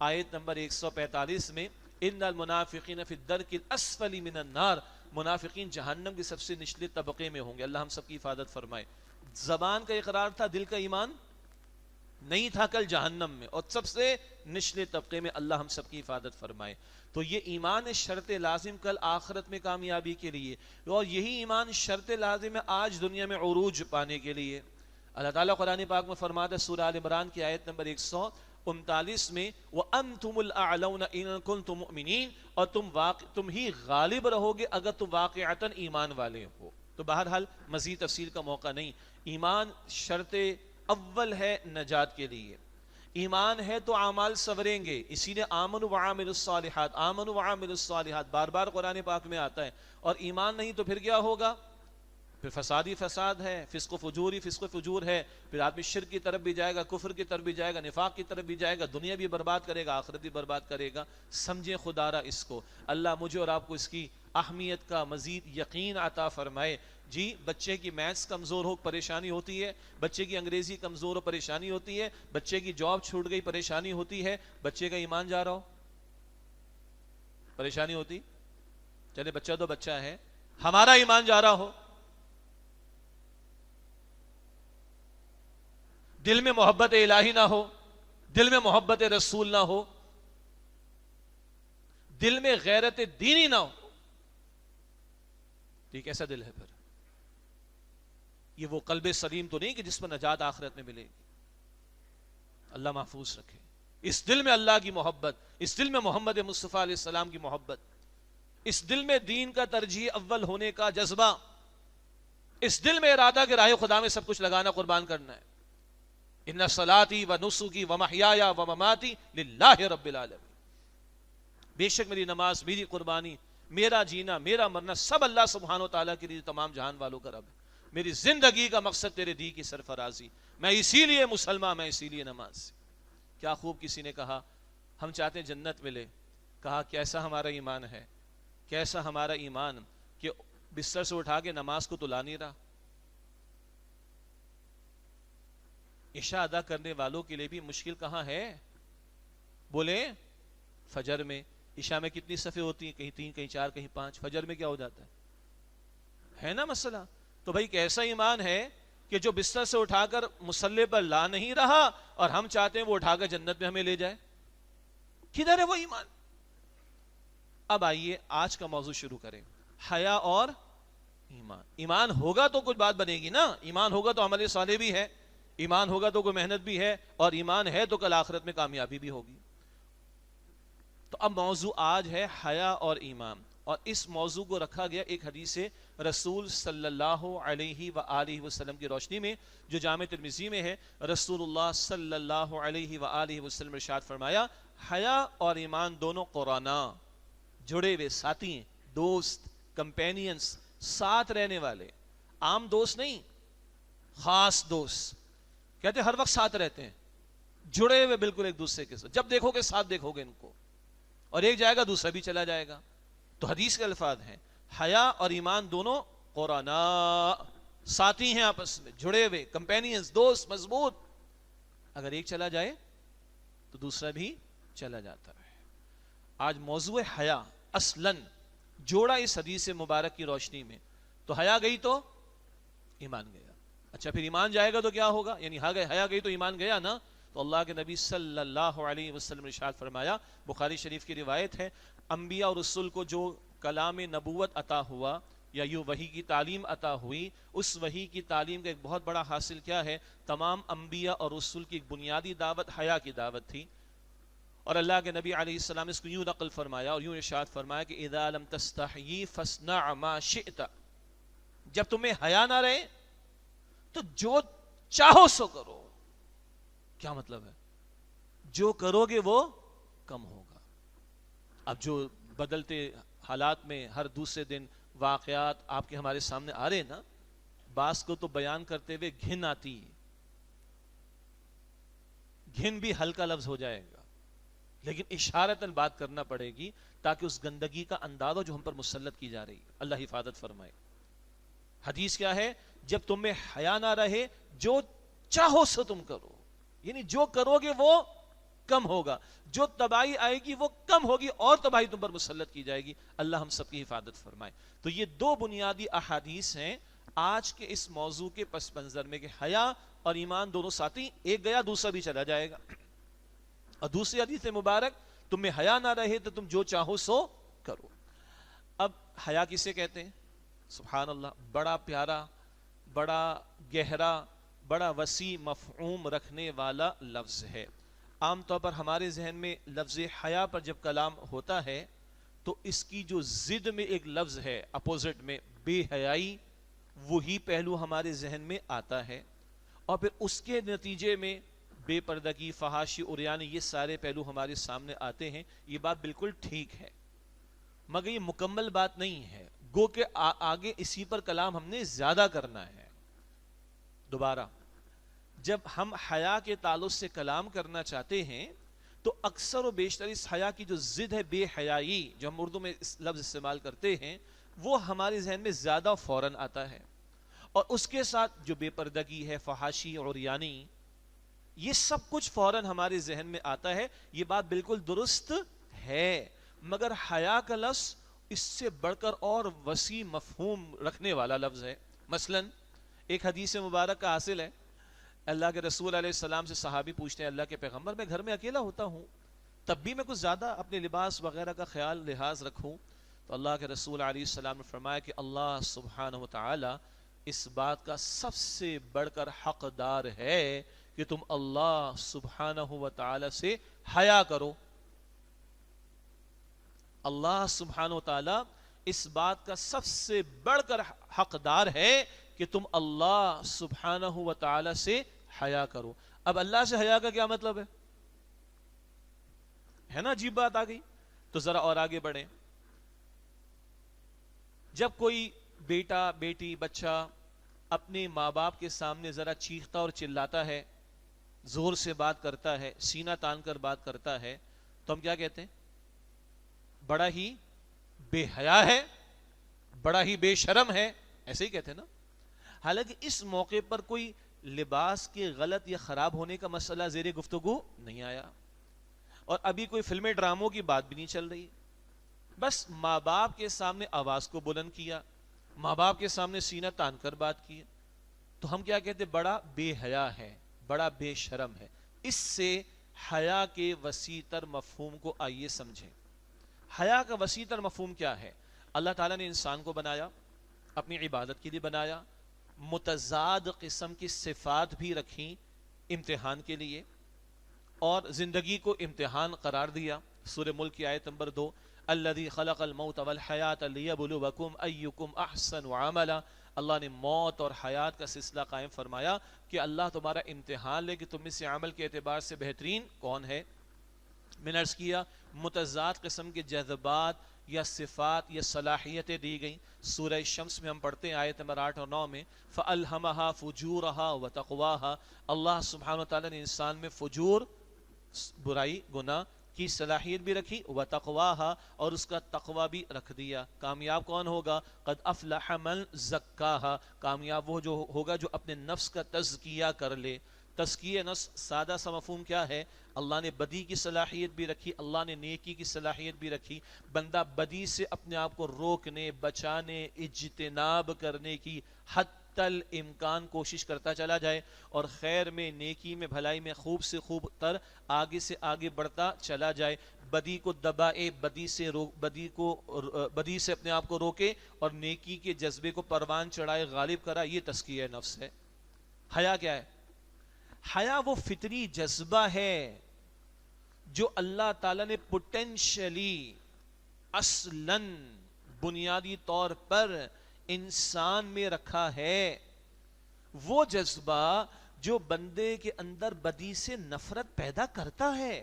آیت نمبر 145 میں ان المنافقین فی الدرک الاسفل من النار، منافقین جہنم کے سب سے نچلے طبقے میں ہوں گے. اللہ ہم سب کی حفاظت فرمائے. زبان کا اقرار تھا، دل کا ایمان نہیں تھا، کل جہنم میں اور سب سے نچلے طبقے میں. اللہ ہم سب کی حفاظت فرمائے. تو یہ ایمان شرط لازم کل آخرت میں کامیابی کے لیے، اور یہی ایمان شرط لازم ہے آج دنیا میں عروج پانے کے لیے. اللہ تعالیٰ قرآن پاک میں فرماتا ہے سورہ آل عمران کی آیت نمبر 139 میں وَأَنْتُمُ الْأَعْلَوْنَ إِن كُنتُم مُؤْمِنِينَ، اور تم ہی غالب رہو گے اگر تم واقعتاً ایمان والے ہو. تو بہرحال مزید تفصیل کا موقع نہیں. ایمان شرط اول ہے نجات کے لیے. ایمان ہے تو اعمال سوریں گے، اسی لیے آمنوا وعاملوا الصالحات، آمنوا وعاملوا الصالحات بار بار قرآن پاک میں آتا ہے. اور ایمان نہیں تو پھر کیا ہوگا؟ پھر فسادی فساد ہے، فسق و فجور ہے. پھر آدمی شرک کی طرف بھی جائے گا، کفر کی طرف بھی جائے گا، نفاق کی طرف بھی جائے گا، دنیا بھی برباد کرے گا، آخرت بھی برباد کرے گا. سمجھیں خدا را اس کو. اللہ مجھے اور آپ کو اس کی اہمیت کا مزید یقین عطا فرمائے. جی بچے کی میتھس کمزور ہو پریشانی ہوتی ہے، بچے کی انگریزی کمزور ہو پریشانی ہوتی ہے، بچے کی جاب چھوٹ گئی پریشانی ہوتی ہے، بچے کا ایمان جا رہا ہو پریشانی ہوتی. چلے بچہ تو بچہ ہے، ہمارا ایمان جا رہا ہو، دل میں محبت الہی نہ ہو، دل میں محبت رسول نہ ہو، دل میں غیرت دینی نہ ہو، یہ کیسا دل ہے؟ پھر یہ وہ قلب سلیم تو نہیں کہ جس پر نجات آخرت میں ملے گی. اللہ محفوظ رکھے. اس دل میں اللہ کی محبت، اس دل میں محمد مصطفیٰ علیہ السلام کی محبت، اس دل میں دین کا ترجیح اول ہونے کا جذبہ، اس دل میں ارادہ کہ راہ خدا میں سب کچھ لگانا، قربان کرنا ہے. ان صلاتی و نسکی و محیایا و مماتی للہ رب العالمین، بے شک میری نماز، میری قربانی، میرا جینا، میرا مرنا سب اللہ سبحانہ و تعالیٰ کے لیے، تمام جہان والوں کا رب ہے. میری زندگی کا مقصد تیرے دی کی سرفرازی، میں اسی لیے مسلمان، میں اسی لیے نماز. کیا خوب کسی نے کہا ہم چاہتے ہیں جنت ملے. کہا کیسا ہمارا ایمان ہے، کیسا ہمارا ایمان کہ بستر سے اٹھا کے نماز کو تو لا نہیں رہا. عشاء ادا کرنے والوں کے لیے بھی مشکل کہاں ہے؟ بولے فجر میں. عشاء میں کتنی صفیں ہوتی ہیں؟ کہیں 3 کہیں 4 کہیں 5. فجر میں کیا ہو جاتا ہے نا مسئلہ. تو بھائی کیسا ایمان ہے کہ جو بستر سے اٹھا کر مصلی پر لا نہیں رہا اور ہم چاہتے ہیں وہ اٹھا کر جنت میں ہمیں لے جائے؟ کدھر ہے وہ ایمان؟ اب آئیے آج کا موضوع شروع کریں. حیا اور ایمان. ایمان ہوگا تو کچھ بات بنے گی نا. ایمان ہوگا تو عمل صالح بھی ہے، ایمان ہوگا تو کوئی محنت بھی ہے، اور ایمان ہے تو کل آخرت میں کامیابی بھی ہوگی. تو اب موضوع آج ہے حیا اور ایمان، اور اس موضوع کو رکھا گیا ایک حدیث رسول صلی اللہ علیہ وآلہ وسلم کی روشنی میں جو جامع ترمذی میں ہے. رسول اللہ صلی اللہ علیہ وآلہ وسلم ارشاد فرمایا حیا اور ایمان دونوں قرانا، جڑے ہوئے ساتھی ہیں، دوست، کمپینینز، ساتھ رہنے والے. عام دوست نہیں، خاص دوست. کہتے ہر وقت ساتھ رہتے ہیں، جڑے ہوئے بالکل ایک دوسرے کے ساتھ. جب دیکھو گے ساتھ دیکھو گے ان کو، اور ایک جائے گا دوسرا بھی چلا جائے گا. تو حدیث کے الفاظ ہیں حیا اور ایمان دونوں قرانا، ساتھی ہیں، آپس میں جڑے ہوئے، کمپینینز، دوست مضبوط. اگر ایک چلا جائے تو دوسرا بھی چلا جاتا ہے. آج موضوع حیا اصلاً جوڑا اس حدیث مبارک کی روشنی میں. تو حیا گئی تو ایمان گیا. اچھا پھر ایمان جائے گا تو کیا ہوگا؟ یعنی حیا گئی تو ایمان گیا نا. تو اللہ کے نبی صلی اللہ علیہ وسلم نے ارشاد فرمایا، بخاری شریف کی روایت ہے، انبیاء اور رسول کو جو کلام نبوت عطا ہوا یا یوں وحی کی تعلیم عطا ہوئی، اس وحی کی تعلیم کا ایک بہت بڑا حاصل کیا ہے؟ تمام انبیاء اور رسول کی ایک بنیادی دعوت حیا کی دعوت تھی. اور اللہ کے نبی علیہ السلام نے اس کو یوں نقل فرمایا اور یوں ارشاد فرمایا کہ اذا لم تستحیی فاصنع ما شئت، جب تمہیں حیا نہ رہے تو جو چاہو سو کرو. کیا مطلب ہے؟ جو کرو گے وہ کم ہوگا. اب جو بدلتے حالات میں ہر دوسرے دن واقعات آپ کے ہمارے سامنے آ رہے نا، بعض کو تو بیان کرتے ہوئے گھن آتی ہے، گھن بھی ہلکا لفظ ہو جائے گا، لیکن اشارتاً بات کرنا پڑے گی تاکہ اس گندگی کا اندازہ جو ہم پر مسلط کی جا رہی ہے اللہ حفاظت فرمائے۔ حدیث کیا ہے؟ جب تم میں حیا نہ رہے جو چاہو سو تم کرو، یعنی جو کرو گے وہ کم ہوگا، جو تباہی آئے گی وہ کم ہوگی اور تباہی تم پر مسلط کی جائے گی۔ اللہ ہم سب کی حفاظت فرمائے۔ تو یہ دو بنیادی احادیث ہیں آج کے اس موضوع کے پس منظر میں کہ حیا اور ایمان دونوں ساتھی، ایک گیا دوسرا بھی چلا جائے گا۔ اور دوسری حدیث مبارک تم میں حیا نہ رہے تو تم جو چاہو سو کرو۔ اب حیا کسے کہتے ہیں؟ سبحان اللہ، بڑا پیارا، بڑا گہرا، بڑا وسیع مفہوم رکھنے والا لفظ ہے۔ عام طور پر ہمارے ذہن میں لفظ حیا پر جب کلام ہوتا ہے تو اس کی جو ضد میں ایک لفظ ہے اپوزٹ میں بے حیائی، وہی پہلو ہمارے ذہن میں آتا ہے، اور پھر اس کے نتیجے میں بے پردگی، فحاشی، عریانی، یہ سارے پہلو ہمارے سامنے آتے ہیں۔ یہ بات بالکل ٹھیک ہے، مگر یہ مکمل بات نہیں ہے، گو کہ آگے اسی پر کلام ہم نے زیادہ کرنا ہے۔ دوبارہ جب ہم حیا کے تعلق سے کلام کرنا چاہتے ہیں تو اکثر و بیشتر اس حیا کی جو ضد ہے بے حیائی، جو ہم اردو میں اس لفظ استعمال کرتے ہیں، وہ ہمارے ذہن میں زیادہ فوراً آتا ہے، اور اس کے ساتھ جو بے پردگی ہے، فحاشی، عریانی، یہ سب کچھ فوراً ہمارے ذہن میں آتا ہے۔ یہ بات بالکل درست ہے، مگر حیا کا لفظ اس سے بڑھ کر اور وسیع مفہوم رکھنے والا لفظ ہے۔ مثلا ایک حدیث مبارک کا حاصل ہے، اللہ کے رسول علیہ السلام سے صحابی پوچھتے ہیں، اللہ کے پیغمبر میں گھر میں اکیلا ہوتا ہوں، تب بھی میں کچھ زیادہ اپنے لباس وغیرہ کا خیال لحاظ رکھوں؟ تو اللہ کے رسول علیہ السلام نے فرمایا کہ اللہ سبحانہ وتعالی اس بات کا سب سے بڑھ کر حقدار ہے کہ تم اللہ سبحانہ وتعالی سے حیا کرو۔ اللہ سبحانہ وتعالی اس بات کا سب سے بڑھ کر حقدار ہے کہ تم اللہ سبحانہ وتعالی سے حیا کرو۔ اب اللہ سے حیا کا کیا مطلب ہے نا عجیب بات آ گئی۔ تو ذرا اور آگے بڑھیں۔ جب کوئی بیٹا، بیٹی، بچہ اپنے ماں باپ کے سامنے ذرا چیختا اور چلاتا ہے، زور سے بات کرتا ہے، سینہ تان کر بات کرتا ہے، تو ہم کیا کہتے ہیں؟ بڑا ہی بے حیا ہے، بڑا ہی بے شرم ہے، ایسے ہی کہتے ہیں نا۔ حالانکہ اس موقع پر کوئی لباس کے غلط یا خراب ہونے کا مسئلہ زیر گفتگو نہیں آیا، اور ابھی کوئی فلمیں ڈراموں کی بات بھی نہیں چل رہی، بس ماں باپ کے سامنے آواز کو بلند کیا، ماں باپ کے سامنے سینہ تان کر بات کی، تو ہم کیا کہتے ہیں؟ بڑا بے حیا ہے، بڑا بے شرم ہے۔ اس سے حیا کے وسیع تر مفہوم کو آئیے سمجھیں۔ حیا کا وسیع تر مفہوم کیا ہے؟ اللہ تعالیٰ نے انسان کو بنایا، اپنی عبادت کے لیے بنایا، متضاد قسم کی صفات بھی رکھیں امتحان کے لیے، اور زندگی کو امتحان قرار دیا۔ سورہ ملک کی آیت نمبر 2، الذی خلق الموت والحیات لیبلوکم ایکم احسن عملا۔ اللہ نے موت اور حیات کا سلسلہ قائم فرمایا کہ اللہ تمہارا امتحان لے کہ تم میں سے عمل کے اعتبار سے بہترین کون ہے۔ میں نے عرض کیا متضاد قسم کے جذبات یا صفات یا صلاحیتیں دی گئیں۔ سورہ شمس میں ہم پڑھتے ہیں آیت نمبر 8 اور 9 میں، فَأَلْهَمَهَا فُجُورَهَا وَتَقْوَاهَا۔ اللہ سبحانہ وتعالی نے انسان میں فجور، برائی، گناہ کی صلاحیت بھی رکھی، وَتَقْوَاهَا، اور اس کا تقوی بھی رکھ دیا۔ کامیاب کون ہوگا؟ قد افلح من زکاها، کامیاب وہ جو ہوگا جو اپنے نفس کا تزکیہ کر لے۔ تزکیہ نفس سادہ سا مفہوم کیا ہے؟ اللہ نے بدی کی صلاحیت بھی رکھی، اللہ نے نیکی کی صلاحیت بھی رکھی۔ بندہ بدی سے اپنے آپ کو روکنے، بچانے، اجتناب کرنے کی حتی الامکان کوشش کرتا چلا جائے، اور خیر میں، نیکی میں، بھلائی میں خوب سے خوب تر آگے سے آگے بڑھتا چلا جائے۔ بدی کو دبائے، بدی سے اپنے آپ کو روکے، اور نیکی کے جذبے کو پروان چڑھائے، غالب کرا، یہ تزکیہ نفس ہے۔ حیا کیا ہے؟ حیا وہ فطری جذبہ ہے جو اللہ تعالیٰ نے پوٹینشلی، اصلاً، بنیادی طور پر انسان میں رکھا ہے۔ وہ جذبہ جو بندے کے اندر بدی سے نفرت پیدا کرتا ہے،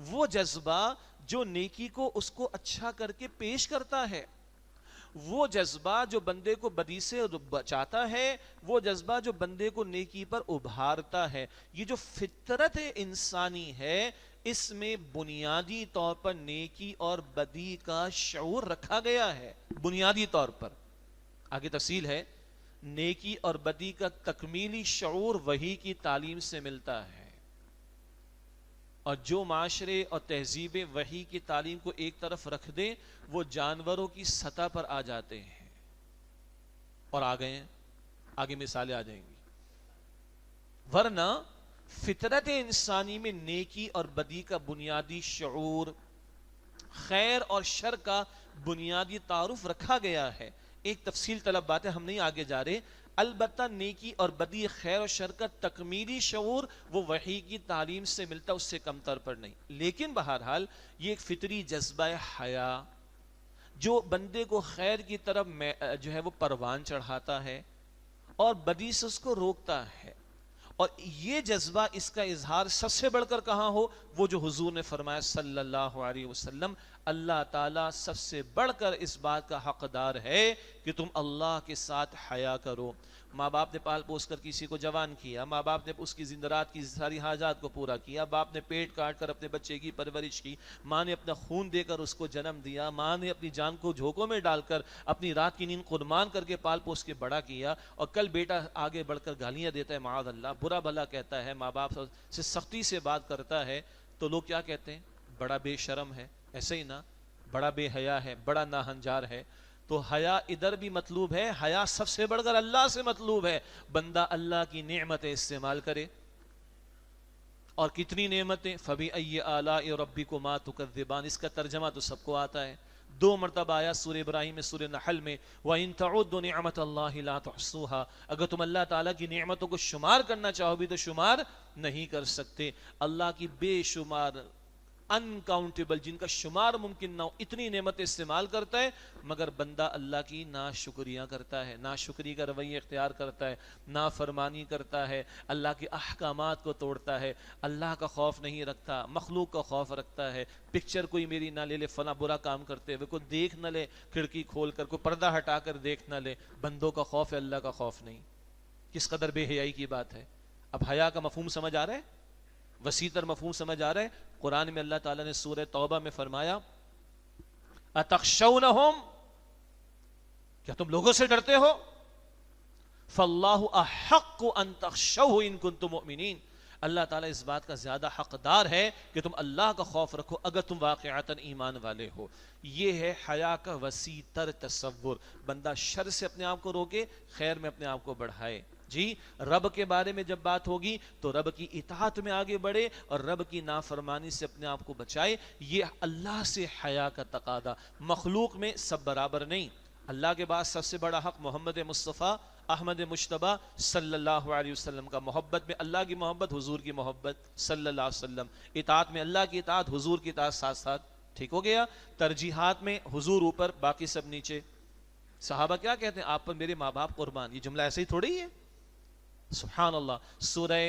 وہ جذبہ جو نیکی کو اس کو اچھا کر کے پیش کرتا ہے، وہ جذبہ جو بندے کو بدی سے بچاتا ہے، وہ جذبہ جو بندے کو نیکی پر ابھارتا ہے. یہ جو فطرت انسانی ہے اس میں بنیادی طور پر نیکی اور بدی کا شعور رکھا گیا ہے. بنیادی طور پر آگے تفصیل ہے. نیکی اور بدی کا تکمیلی شعور وحی کی تعلیم سے ملتا ہے، اور جو معاشرے اور تہذیبیں وحی کی تعلیم کو ایک طرف رکھ دیں وہ جانوروں کی سطح پر آ جاتے ہیں. اور آ گئے ہیں، آگے مثالیں آ جائیں گی. ورنہ فطرت انسانی میں نیکی اور بدی کا بنیادی شعور، خیر اور شر کا بنیادی تعارف رکھا گیا ہے. ایک تفصیل طلب بات ہے، ہم نہیں آگے جا رہے. البتہ نیکی اور بدی، خیر اور شر کا تکمیلی شعور وہ وحی کی تعلیم سے ملتا، اس سے کم تر پر نہیں. لیکن بہرحال یہ ایک فطری جذبہ حیا جو بندے کو خیر کی طرف جو ہے وہ پروان چڑھاتا ہے اور بدی سے اس کو روکتا ہے. اور یہ جذبہ، اس کا اظہار سب سے بڑھ کر کہاں ہو؟ وہ جو حضور نے فرمایا صلی اللہ علیہ وسلم، اللہ تعالیٰ سب سے بڑھ کر اس بات کا حقدار ہے کہ تم اللہ کے ساتھ حیا کرو. ماں باپ نے پال پوس کر کسی کو جوان کیا، ماں باپ نے اس کی زندہ رات کی ساری حاجات کو پورا کیا، باپ نے پیٹ کاٹ کر اپنے بچے کی پرورش کی، ماں نے اپنا خون دے کر اس کو جنم دیا، ماں نے اپنی جان کو جھونکوں میں ڈال کر اپنی رات کی نیند قربان کر کے پال پوس کے بڑا کیا. اور کل بیٹا آگے بڑھ کر گالیاں دیتا ہے، معاذ اللہ، برا بھلا کہتا ہے، ماں باپ سے سختی سے بات کرتا ہے، تو لوگ کیا کہتے ہیں؟ بڑا بے شرم ہے. ایسے ہی نا، بڑا بے حیا ہے، بڑا ناہنجار ہے. تو حیا ادھر بھی مطلوب ہے، حیا سب سے بڑھ کر اللہ سے مطلوب ہے. بندہ اللہ کی نعمتیں استعمال کرے. اور کتنی نعمتیں؟ فَبِأَيِّ آلَاءِ رَبِّكُمَا تُكَذِّبَانِ. اس کا ترجمہ تو سب کو آتا ہے، 2 مرتبہ آیا سورہ ابراہیم میں، سورہ نحل میں، وَإِن تَعُدُّوا نِعْمَةَ اللَّهِ لَا تُحْصُوهَا. اگر تم اللہ تعالیٰ کی نعمتوں کو شمار کرنا چاہو بھی تو شمار نہیں کر سکتے. اللہ کی بے شمار، انکاؤنٹیبل، جن کا شمار ممکن نہ ہو، اتنی نعمت استعمال کرتا ہے، مگر بندہ اللہ کی ناشکریاں کرتا ہے، ناشکری کا رویہ اختیار کرتا ہے، نافرمانی کرتا ہے، اللہ کے احکامات کو توڑتا ہے، اللہ کا خوف نہیں رکھتا، مخلوق کا خوف رکھتا ہے. پکچر کوئی میری نہ لے لے فلاں برا کام کرتے ہوئے، کوئی دیکھ نہ لے کھڑکی کھول کر، کوئی پردہ ہٹا کر دیکھ نہ لے. بندوں کا خوف ہے، اللہ کا خوف نہیں. کس قدر بے حیائی کی بات ہے. اب حیا کا مفہوم سمجھ آ رہا ہے؟ وسیع تر مفہوم سمجھ آ رہا ہے. قرآن میں اللہ تعالیٰ نے سورہ توبہ میں فرمایا اتخشونہم، کیا تم لوگوں سے ڈرتے ہو؟ فاللہ احق ان تخشوہ ان کنتم مؤمنین. اللہ تعالیٰ اس بات کا زیادہ حقدار ہے کہ تم اللہ کا خوف رکھو اگر تم واقعتاً ایمان والے ہو. یہ ہے حیا کا وسیع تر تصور. بندہ شر سے اپنے آپ کو روکے، خیر میں اپنے آپ کو بڑھائے. جی، رب کے بارے میں جب بات ہوگی تو رب کی اطاعت میں آگے بڑھے اور رب کی نافرمانی سے اپنے آپ کو بچائے. یہ اللہ سے حیا کا تقاضا. مخلوق میں سب برابر نہیں. اللہ کے بعد سب سے بڑا حق محمد مصطفیٰ احمد مجتبیٰ صلی اللہ علیہ وسلم کا. محبت میں اللہ کی محبت، حضور کی محبت صلی اللہ علیہ وسلم. اطاعت میں اللہ کی اطاعت، حضور کی اطاعت ساتھ ساتھ. ٹھیک ہو گیا. ترجیحات میں حضور اوپر، باقی سب نیچے. صحابہ کیا کہتے ہیں؟ آپ پر میرے ماں باپ قربان. یہ جملہ ایسے ہی تھوڑی ہے. سبحان اللہ. سورہ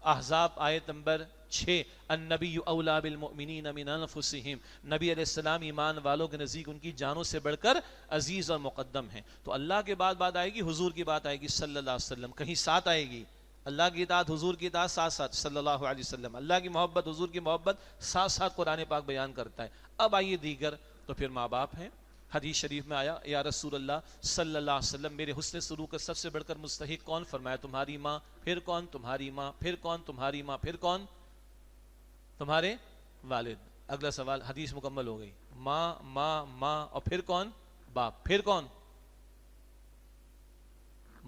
احزاب آیت نمبر 6، النبی اولا بالمؤمنین من انفسہم. نبی علیہ السلام ایمان والوں کے نزدیک ان کی جانوں سے بڑھ کر عزیز اور مقدم ہیں. تو اللہ کے بعد بات آئے گی، حضور کی بات آئے گی صلی اللہ علیہ وسلم. کہیں ساتھ آئے گی اللہ کی اطاعت، حضور کی اطاعت ساتھ ساتھ صلی اللہ علیہ وسلم. اللہ کی محبت، حضور کی محبت ساتھ ساتھ قرآن پاک بیان کرتا ہے. اب آئیے دیگر. تو پھر ماں باپ ہیں. حدیث شریف میں آیا یا رسول اللہ صلی اللہ علیہ وسلم میرے حسن سلوک کا سب سے بڑھ کر مستحق کون؟ فرمایا تمہاری ماں. پھر کون؟ تمہاری ماں. پھر کون؟ تمہاری ماں. پھر کون؟ تمہارے والد. اگلا سوال، حدیث مکمل ہو گئی. ماں ماں ماں، اور پھر کون؟ باپ. پھر کون؟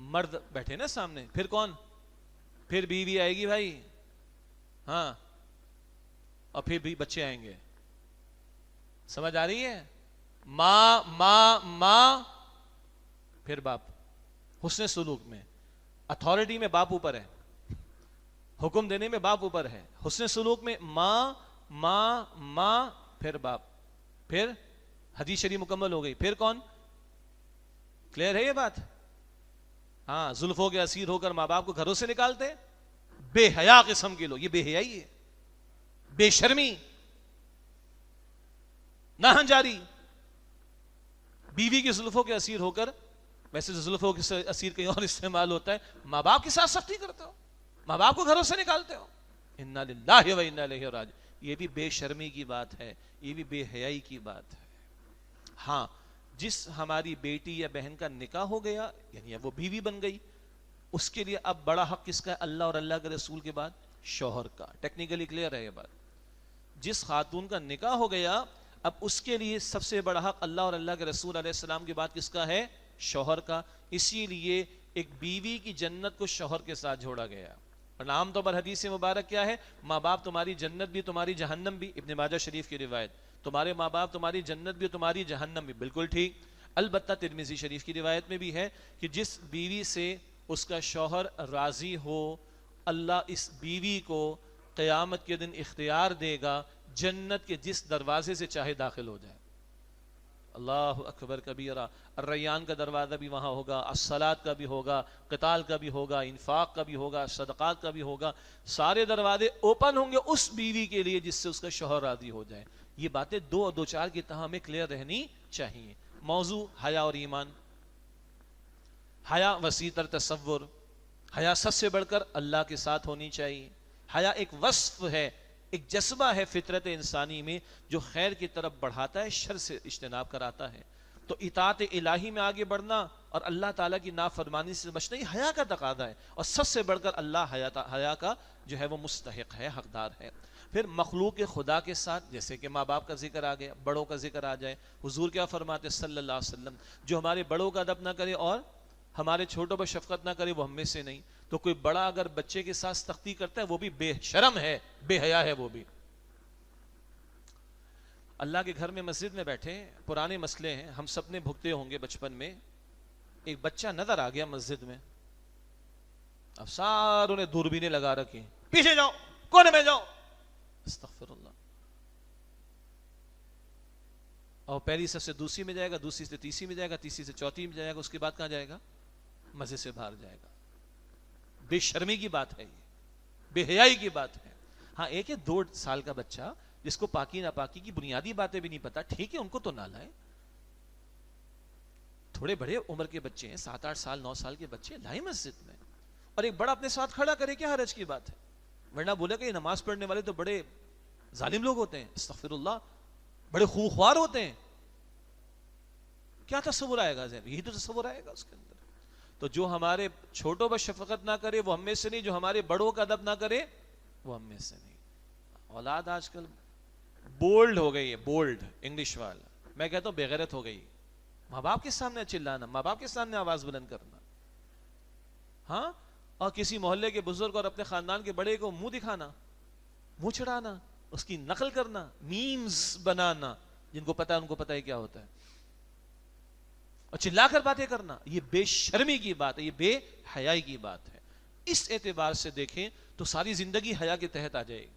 مرد بیٹھے نا سامنے. پھر کون؟ پھر بیوی آئے گی بھائی. ہاں، اور پھر بھی بچے آئیں گے. سمجھ آ رہی ہے؟ ماں ماں ماں، پھر باپ. حسن سلوک میں، اتھارٹی میں باپ اوپر ہے، حکم دینے میں باپ اوپر ہے. حسن سلوک میں ماں ماں ماں، پھر باپ. پھر حدیث شریف مکمل ہو گئی. پھر کون؟ کلیئر ہے یہ بات؟ ہاں، زلفوں کے اسیر ہو کر ماں باپ کو گھروں سے نکالتے، بے حیا قسم کے لوگ. یہ بے حیائی ہے، بے شرمی، ناہنجاری، بیوی کی زلفوں کے اسیر ہو کر، ویسے تو زلفوں کے اسیر کہیں اور استعمال ہوتا ہے، ماں باپ کے ساتھ سختی کرتے ہو، ماں باپ کو گھروں سے نکالتے ہو، انا للہ و انا الیہ راجعون۔ یہ بھی بے شرمی کی بات ہے، یہ بھی بے حیائی کی بات ہے۔ ہاں، جس ہماری بیٹی یا بہن کا نکاح ہو گیا، یعنی وہ بیوی بن گئی، اس کے لیے اب بڑا حق کس کا ہے؟ اللہ اور اللہ کے رسول کے بعد شوہر کا۔ ٹیکنیکلی کلیئر ہے یہ بات۔ جس خاتون کا نکاح ہو گیا، اب اس کے لیے سب سے بڑا حق اللہ اور اللہ کے رسول علیہ السلام کے بعد کس کا ہے؟ شوہر کا۔ اسی لیے ایک بیوی کی جنت کو شوہر کے ساتھ جوڑا گیا۔ اور عام طور پر حدیث مبارک کیا ہے؟ ماں باپ تمہاری جنت بھی تمہاری جہنم بھی، ابن ماجہ شریف کی روایت۔ تمہارے ماں باپ تمہاری جنت بھی تمہاری جہنم بھی، بالکل ٹھیک۔ البتہ ترمذی شریف کی روایت میں بھی ہے کہ جس بیوی سے اس کا شوہر راضی ہو، اللہ اس بیوی کو قیامت کے دن اختیار دے گا جنت کے جس دروازے سے چاہے داخل ہو جائے۔ اللہ اکبر کبیرہ۔ الریان کا دروازہ بھی وہاں ہوگا، الصلاۃ کا بھی ہوگا، قتال کا بھی ہوگا، انفاق کا بھی ہوگا، صدقات کا بھی ہوگا۔ سارے دروازے اوپن ہوں گے اس بیوی کے لیے جس سے اس کا شوہر راضی ہو جائے۔ یہ باتیں دو چار کی تہہ میں کلیئر رہنی چاہیے۔ موضوع حیا اور ایمان۔ حیا وسیع تر تصور۔ حیا سب سے بڑھ کر اللہ کے ساتھ ہونی چاہیے۔ حیا ایک وصف ہے، ایک جذبہ ہے فطرت انسانی میں جو خیر کی طرف بڑھاتا ہے، شر سے اجتناب کراتا ہے۔ تو اطاعت الہی میں آگے بڑھنا اور اللہ تعالیٰ کی نافرمانی سے بچنا یہ حیا کا تقاضا ہے، اور سب سے بڑھ کر اللہ حیا کا جو ہے وہ مستحق ہے، حقدار ہے۔ پھر مخلوق خدا کے ساتھ، جیسے کہ ماں باپ کا ذکر آ گیا، بڑوں کا ذکر آ جائے۔ حضور کیا فرماتے صلی اللہ علیہ وسلم؟ جو ہمارے بڑوں کا ادب نہ کرے اور ہمارے چھوٹوں پر شفقت نہ کرے وہ ہم میں سے نہیں۔ تو کوئی بڑا اگر بچے کے ساتھ سختی کرتا ہے وہ بھی بے شرم ہے، بے حیا ہے وہ بھی۔ اللہ کے گھر میں مسجد میں بیٹھے، پرانے مسئلے ہیں، ہم سب نے بھگتے ہوں گے بچپن میں۔ ایک بچہ نظر آ گیا مسجد میں، اب ساروں نے دوربینیں لگا رکھی، پیچھے جاؤ، کونے میں جاؤ، استغفر اللہ۔ اور پہلی سب سے دوسری میں جائے گا، دوسری سے تیسری میں جائے گا، تیسری سے چوتھی میں جائے گا، اس کے بعد کہاں جائے گا؟ مسجد سے باہر جائے گا۔ بے شرمی کی بات ہے، یہ بے حیائی کی بات ہے۔ ہاں، ایک ہے 2 سال کا بچہ جس کو پاکی ناپاکی کی بنیادی باتیں بھی نہیں پتا، ٹھیک ہے، ان کو تو نہ لائے۔ تھوڑے بڑے عمر کے بچے ہیں، 7-8 سال 9 سال کے بچے لائے مسجد میں، اور ایک بڑا اپنے ساتھ کھڑا کرے، کیا حرج کی بات ہے؟ ورنہ بولے کہ یہ نماز پڑھنے والے تو بڑے ظالم لوگ ہوتے ہیں، استغفر اللہ، بڑے خوخوار ہوتے ہیں۔ کیا تصور آئے گا ذہن؟ یہی تو تصور آئے گا اس کے اندر۔ تو جو ہمارے چھوٹوں پر شفقت نہ کرے وہ ہم میں سے نہیں، جو ہمارے بڑوں کا ادب نہ کرے وہ ہم میں سے نہیں۔ اولاد آج کل بولڈ ہو گئی ہے، بولڈ انگلش والا، میں کہتا ہوں بے غیرت ہو گئی۔ ماں باپ کے سامنے چلانا، ماں باپ کے سامنے آواز بلند کرنا، ہاں، اور کسی محلے کے بزرگ اور اپنے خاندان کے بڑے کو منہ دکھانا، منہ چڑھانا، اس کی نقل کرنا، میمز بنانا، جن کو پتا ہے ان کو پتا ہے کیا ہوتا ہے، اور چلا کر باتیں کرنا، یہ بے شرمی کی بات ہے، یہ بے حیائی کی بات ہے۔ اس اعتبار سے دیکھیں تو ساری زندگی حیا کے تحت آ جائے گی،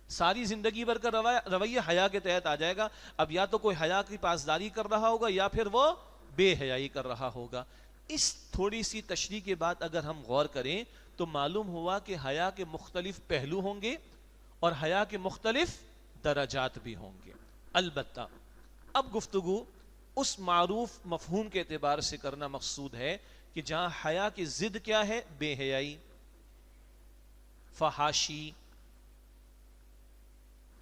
ساری زندگی بھر کا رویہ حیا کے تحت آ جائے گا۔ اب یا تو کوئی حیا کی پاسداری کر رہا ہوگا یا پھر وہ بے حیائی کر رہا ہوگا۔ اس تھوڑی سی تشریح کے بعد اگر ہم غور کریں تو معلوم ہوا کہ حیا کے مختلف پہلو ہوں گے اور حیا کے مختلف درجات بھی ہوں گے۔ البتہ اب گفتگو اس معروف مفہوم کے اعتبار سے کرنا مقصود ہے کہ جہاں حیا کی ضد کیا ہے؟ بے حیائی، فحاشی۔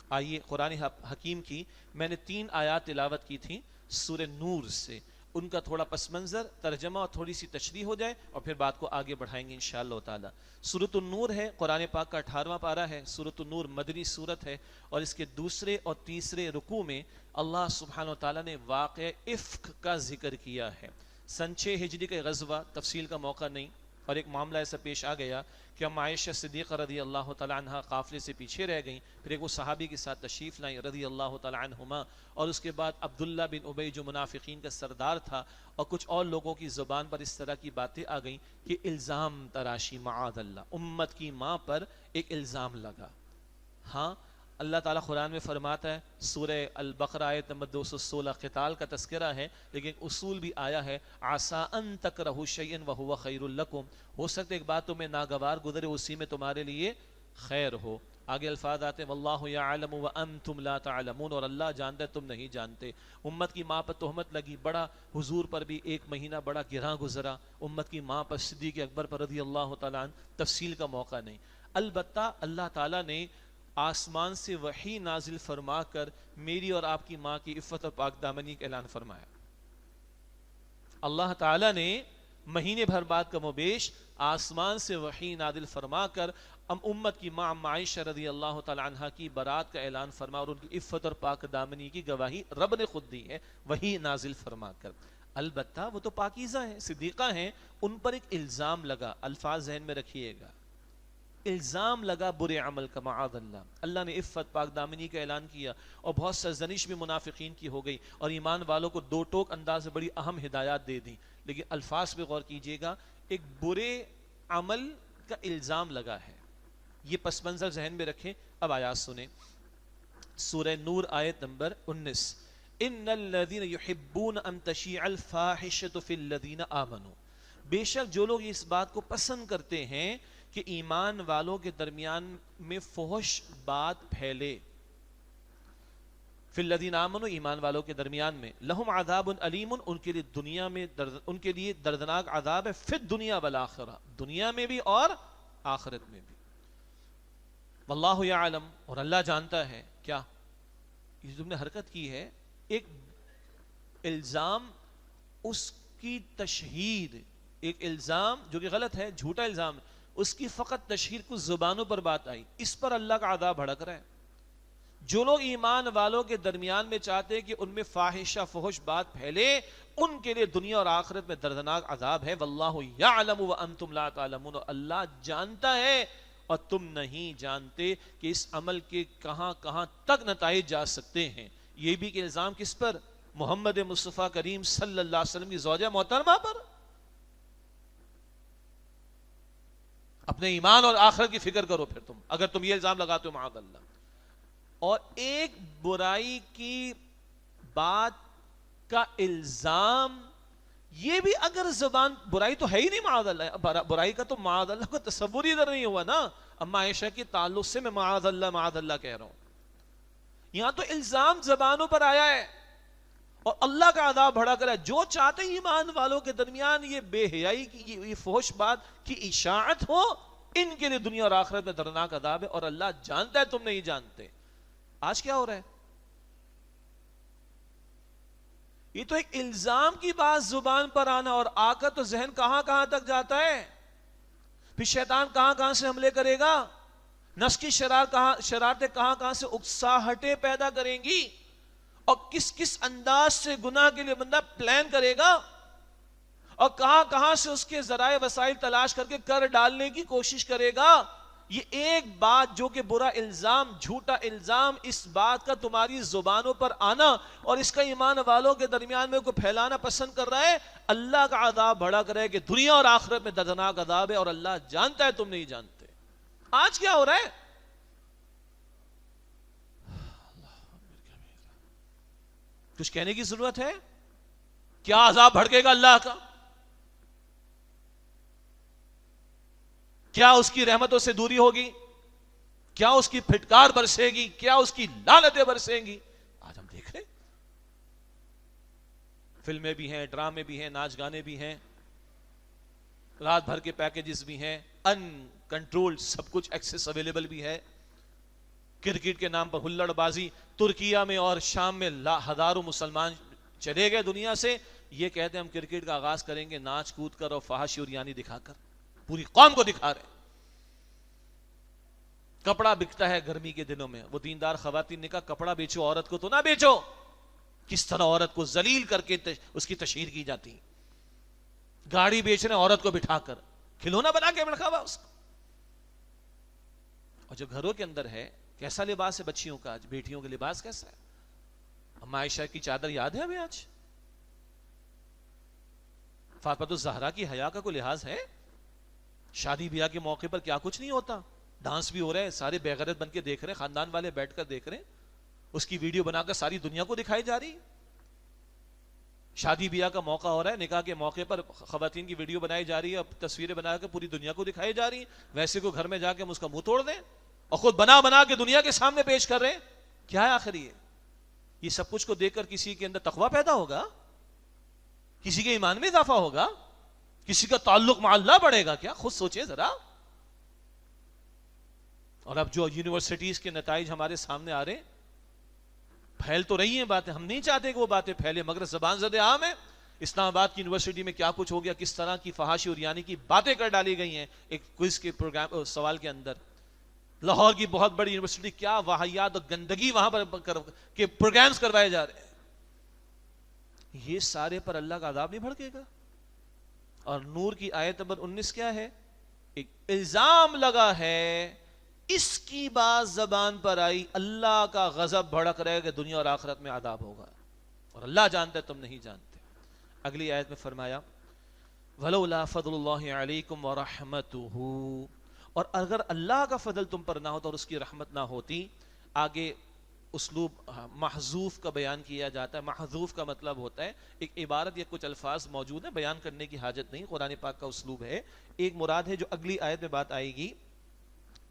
آئیے قرآن حکیم کی میں نے 3 آیات تلاوت کی تھیں سورہ نور سے، ان کا تھوڑا پس منظر، ترجمہ اور تھوڑی سی تشریح ہو جائے اور پھر بات کو آگے بڑھائیں گے انشاءاللہ تعالی۔ سورۃ النور ہے، قرآن پاک کا 18واں پارہ ہے۔ سورۃ النور مدنی سورت ہے، اور اس کے دوسرے اور تیسرے رکوع میں اللہ سبحانہ وتعالی نے واقع افک کا ذکر کیا ہے۔ سن 6 ہجری کا غزوہ، تفصیل کا موقع نہیں، اور ایک معاملہ ایسا پیش آ گیا کہ ہم عائشہ صدیقہ رضی اللہ تعالی عنہ قافلے سے پیچھے رہ گئیں، پھر ایک وہ صحابی کے ساتھ تشریف لائیں رضی اللہ تعالی عنہما، اور اس کے بعد عبداللہ بن ابی جو منافقین کا سردار تھا، اور کچھ اور لوگوں کی زبان پر اس طرح کی باتیں آ گئیں کہ الزام تراشی، معاذ اللہ، امت کی ماں پر ایک الزام لگا۔ ہاں، اللہ تعالیٰ قرآن میں فرماتا ہے، سورہ البقرہ آیت نمبر 216 قتال کا تذکرہ ہے، لیکن اصول بھی آیا ہے، عسیٰ ان تکرہوا شیئا وہو خیر لکم، ہو سکتا ہے ایک بات تمہیں ناگوار گزرے اسی میں تمہارے لیے خیر ہو۔ آگے الفاظ آتے ہیں واللہ یعلم وانتم لا تعلمون، اور اللہ جانتا ہے تم نہیں جانتے. امت کی ماں پر تہمت لگی، بڑا حضور پر بھی ایک مہینہ بڑا گراں گزرا، امت کی ماں پر صدیق اکبر پر رضی اللہ تعالیٰ عنہ تفصیل کا موقع نہیں. البتہ اللہ تعالیٰ نے آسمان سے وحی نازل فرما کر میری اور آپ کی ماں کی عفت اور پاک دامنی کا اعلان فرمایا. اللہ تعالیٰ نے مہینے بھر بعد کم و بیش آسمان سے وحی نازل فرما کر امت کی ماں عائشہ رضی اللہ تعالی عنہ کی برات کا اعلان فرما اور ان کی عفت اور پاک دامنی کی گواہی رب نے خود دی ہے وحی نازل فرما کر. البتہ وہ تو پاکیزہ ہیں، صدیقہ ہیں، ان پر ایک الزام لگا. الفاظ ذہن میں رکھیے گا، الزام لگا برے عمل کا، معاذ اللہ. اللہ نے عفت پاک دامنی کا اعلان کیا اور بہت سرزنش بھی منافقین کی ہو گئی اور ایمان والوں کو دو ٹوک انداز سے بڑی اہم ہدایات دے دی. لیکن الفاظ پہ غور کیجئے گا، ایک برے عمل کا الزام لگا ہے، یہ پس منظر ذہن میں رکھیں. اب آیات سنیں، سورہ نور آیت نمبر 19. ان الذین یحبون ان تشیع الفاحشۃ فی الذین آمنوا، بے شک جو لوگ اس بات کو پسند کرتے ہیں کہ ایمان والوں کے درمیان میں فحش بات پھیلے. فی الذین آمنوا، ایمان والوں کے درمیان میں، لہم عذاب علیم، ان کے لیے دنیا میں ان کے لیے دردناک عذاب ہے، فی الدنیا والآخرہ، دنیا میں بھی اور آخرت میں بھی. واللہ یعلم، اور اللہ جانتا ہے. کیا یہ تم نے حرکت کی ہے، ایک الزام، اس کی تشہیر، ایک الزام جو کہ غلط ہے، جھوٹا الزام، اس کی فقط تشہیر کچھ زبانوں پر بات آئی، اس پر اللہ کا عذاب بھڑک رہا ہے. جو لوگ ایمان والوں کے درمیان میں چاہتے ہیں کہ ان میں فاحشہ فحش بات پھیلے، ان کے لیے دنیا اور آخرت میں دردناک عذاب ہے. واللہ یعلم وانتم لا تعلمون، اللہ جانتا ہے اور تم نہیں جانتے کہ اس عمل کے کہاں کہاں تک نتائج جا سکتے ہیں. یہ بھی کہ الزام کس پر؟ محمد مصطفیٰ کریم صلی اللہ علیہ وسلم کی زوجہ محترمہ پر. اپنے ایمان اور آخرت کی فکر کرو پھر تم، اگر تم یہ الزام لگاتے ہو معاذ اللہ. اور ایک برائی کی بات کا الزام، یہ بھی اگر زبان، برائی تو ہے ہی نہیں معاذ اللہ، برائی کا تو معاذ اللہ کو تصور ہی ادھر نہیں ہوا نا. اما عائشہ کے تعلق سے میں معاذ اللہ کہہ رہا ہوں. یہاں تو الزام زبانوں پر آیا ہے اور اللہ کا عذاب بڑھا کر ہے. جو چاہتے ایمان والوں کے درمیان یہ بے حیائی کی، یہ فحش بات کی اشاعت ہو، ان کے لیے دنیا اور آخرت میں دردناک عذاب ہے، اور اللہ جانتا ہے تم نہیں جانتے. آج کیا ہو رہا ہے؟ یہ تو ایک الزام کی بات زبان پر آنا، اور آ کر تو ذہن کہاں کہاں تک جاتا ہے. پھر شیطان کہاں کہاں سے حملے کرے گا، نفس کی شرارتیں کہاں کہاں سے اکساہٹیں پیدا کریں گی، اور کس کس انداز سے گناہ کے لیے بندہ پلان کرے گا، اور کہاں کہاں سے اس کے ذرائع وسائل تلاش کر کے کر ڈالنے کی کوشش کرے گا. یہ ایک بات جو کہ برا الزام، جھوٹا الزام، اس بات کا تمہاری زبانوں پر آنا اور اس کا ایمان والوں کے درمیان میں کو پھیلانا پسند کر رہا ہے، اللہ کا عذاب بڑھا کرے کہ دنیا اور آخرت میں دردناک عذاب ہے، اور اللہ جانتا ہے تم نہیں جانتے. آج کیا ہو رہا ہے؟ کچھ کہنے کی ضرورت ہے؟ کیا عذاب بھڑکے گا اللہ کا؟ کیا اس کی رحمتوں سے دوری ہوگی؟ کیا اس کی پھٹکار برسے گی؟ کیا اس کی لعنتیں برسیں گی؟ آج ہم دیکھ رہے، فلمیں بھی ہیں، ڈرامے بھی ہیں، ناچ گانے بھی ہیں، رات بھر کے پیکیجز بھی ہیں، ان کنٹرول سب کچھ ایکسس اویلیبل بھی ہے. کرکٹ کے نام پر ہلڑ بازی، ترکیہ میں اور شام میں ہزاروں مسلمان چلے گئے دنیا سے. یہ کہتے ہیں ہم کرکٹ کا آغاز کریں گے ناچ کود کر اور فحاشی اور یعنی دکھا کر، پوری قوم کو دکھا رہے. کپڑا بکتا ہے گرمی کے دنوں میں، وہ دیندار خواتین نے کہا کپڑا بیچو، عورت کو تو نہ بیچو. کس طرح عورت کو ذلیل کر کے اس کی تشہیر کی جاتی. گاڑی بیچ رہے ہیں عورت کو بٹھا کر، کھلونا بنا کے رکھا ہوا اس کو. اور جو گھروں کے اندر ہے، کیسا لباس ہے بچیوں کا، آج بیٹیوں کا لباس کیسا ہے؟ اما عائشہ کی چادر یاد ہے ہمیں؟ آج فاطمہ الزہرا کی حیا کا کوئی لحاظ ہے؟ شادی بیاہ کے موقع پر کیا کچھ نہیں ہوتا، ڈانس بھی ہو رہے ہیں، سارے بے غیرت بن کے دیکھ رہے ہیں، خاندان والے بیٹھ کر دیکھ رہے ہیں، اس کی ویڈیو بنا کر ساری دنیا کو دکھائی جا رہی. شادی بیاہ کا موقع ہو رہا ہے، نکاح کے موقع پر خواتین کی ویڈیو بنائی جا رہی ہے، تصویریں بنا کر پوری دنیا کو دکھائی جا رہی ہیں. ویسے کو گھر میں جا کے ہم اس کا منہ توڑ دیں؟ اور خود بنا بنا کے دنیا کے سامنے پیش کر رہے ہیں. کیا ہے آخر یہ سب کچھ کو دیکھ کر کسی کے اندر تقویٰ پیدا ہوگا؟ کسی کے ایمان میں اضافہ ہوگا؟ کسی کا تعلق مع اللہ بڑھے گا کیا؟ خود سوچے ذرا. اور اب جو یونیورسٹیز کے نتائج ہمارے سامنے آ رہے ہیں، پھیل تو رہی ہیں باتیں، ہم نہیں چاہتے کہ وہ باتیں پھیلے، مگر زبان زد عام ہے. اسلام آباد کی یونیورسٹی میں کیا کچھ ہو گیا، کس طرح کی فحاشی اور یعنی کی باتیں کر ڈالی گئی ہیں ایک کوئز کے پروگرام سوال کے اندر. لاہور کی بہت بڑی یونیورسٹی، کیا واہیات اور گندگی وہاں پر کے پروگرامز کروائے جا رہے ہیں. یہ سارے پر اللہ کا عذاب نہیں بھڑکے گا؟ اور نور کی آیت نمبر 19 کیا ہے؟ ایک الزام لگا ہے، اس کی بات زبان پر آئی، اللہ کا غضب بھڑک رہے کہ دنیا اور آخرت میں عذاب ہوگا، اور اللہ جانتا ہے تم نہیں جانتے. اگلی آیت میں فرمایا وَلَوْلَا فَضْلُ اللَّهِ عَلَيْكُمْ وَرَحْمَتُهُ، اور اگر اللہ کا فضل تم پر نہ ہوتا اور اس کی رحمت نہ ہوتی. آگے اسلوب محذوف کا بیان کیا جاتا ہے. محذوف کا مطلب ہوتا ہے ایک عبارت یا کچھ الفاظ موجود ہیں، بیان کرنے کی حاجت نہیں، قرآن پاک کا اسلوب ہے. ایک مراد ہے جو اگلی آیت میں بات آئے گی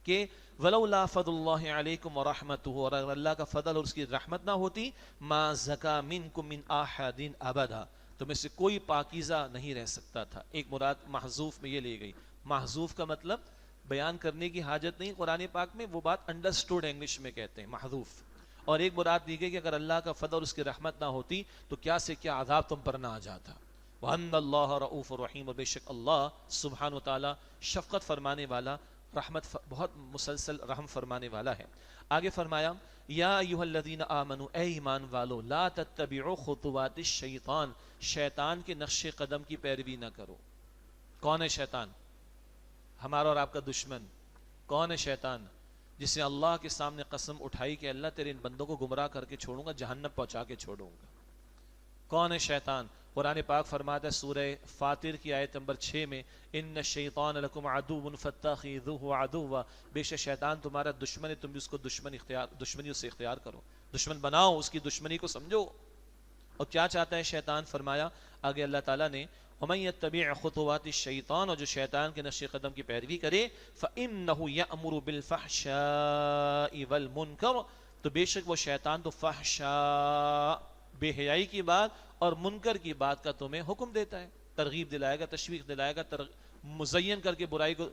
کہ وَلَوْلَا فَضْلُ اللَّهِ عَلَيْكُمْ وَرَحْمَتُهُ، اور اگر اللہ کا فضل اور اس کی رحمت نہ ہوتی، مَا زَكَى مِنْكُمْ مِنْ أَحَدٍ أَبَدًا، تو میں سے کوئی پاکیزہ نہیں رہ سکتا تھا. ایک مراد محذوف میں یہ لی گئی. محذوف کا مطلب بیان کرنے کی حاجت نہیں قرآن پاک میں، وہ بات انڈرسٹوڈ انگلش میں کہتے ہیں محذوف. اور ایک مراد دی گئی کہ اگر اللہ کا فضل اور اس کی رحمت نہ ہوتی تو کیا سے کیا عذاب تم پر نہ آ جاتا. وَأَنَّ اللَّهَ رَؤُوفٌ رَحِيمٌ، اور بے شک اللہ سبحانہ و تعالی شفقت فرمانے والا، رحمت بہت مسلسل رحم فرمانے والا ہے. آگے فرمایا یا ایھا الذین آمنوا، اے ایمان والو، لا تتبعوا خطوات الشیطان، شیطان کے نقش قدم کی پیروی نہ کرو. کون ہے شیطان؟ ہمارا اور آپ کا دشمن. کون ہے شیطان؟ جسے اللہ کے سامنے قسم اٹھائی کہ اللہ تیرے ان بندوں کو گمراہ کر کے چھوڑوں گا، جہنم پہنچا کے چھوڑوں گا. کون ہے شیطان؟ قرآن پاک فرماتا ہے سورہ فاطر کی آیت نمبر 6 میں ان الشیطان لکم عدو فاتخذوہ عدوا، بے شک شیطان تمہارا دشمن ہے، تم بھی اس کو دشمنی سے اختیار کرو، دشمن بناؤ، اس کی دشمنی کو سمجھو. اور کیا چاہتا ہے شیطان؟ فرمایا آگے اللہ تعالیٰ نے وَمَن يَتَّبِعْ خُطُوَاتِ الشَّيْطَانِ، اور جو شیطان کے نقش قدم کی پیروی کرے، فَإِنَّهُ يَأْمُرُ بِالْفَحْشَاءِ وَالْمُنكَرِ، تو بے شک وہ شیطان تو فحشاء، بے حیائی کی بات اور منکر کی بات کا تمہیں حکم دیتا ہے، ترغیب دلائے گا، تشویق دلائے گا، مزین کر کے برائی کو.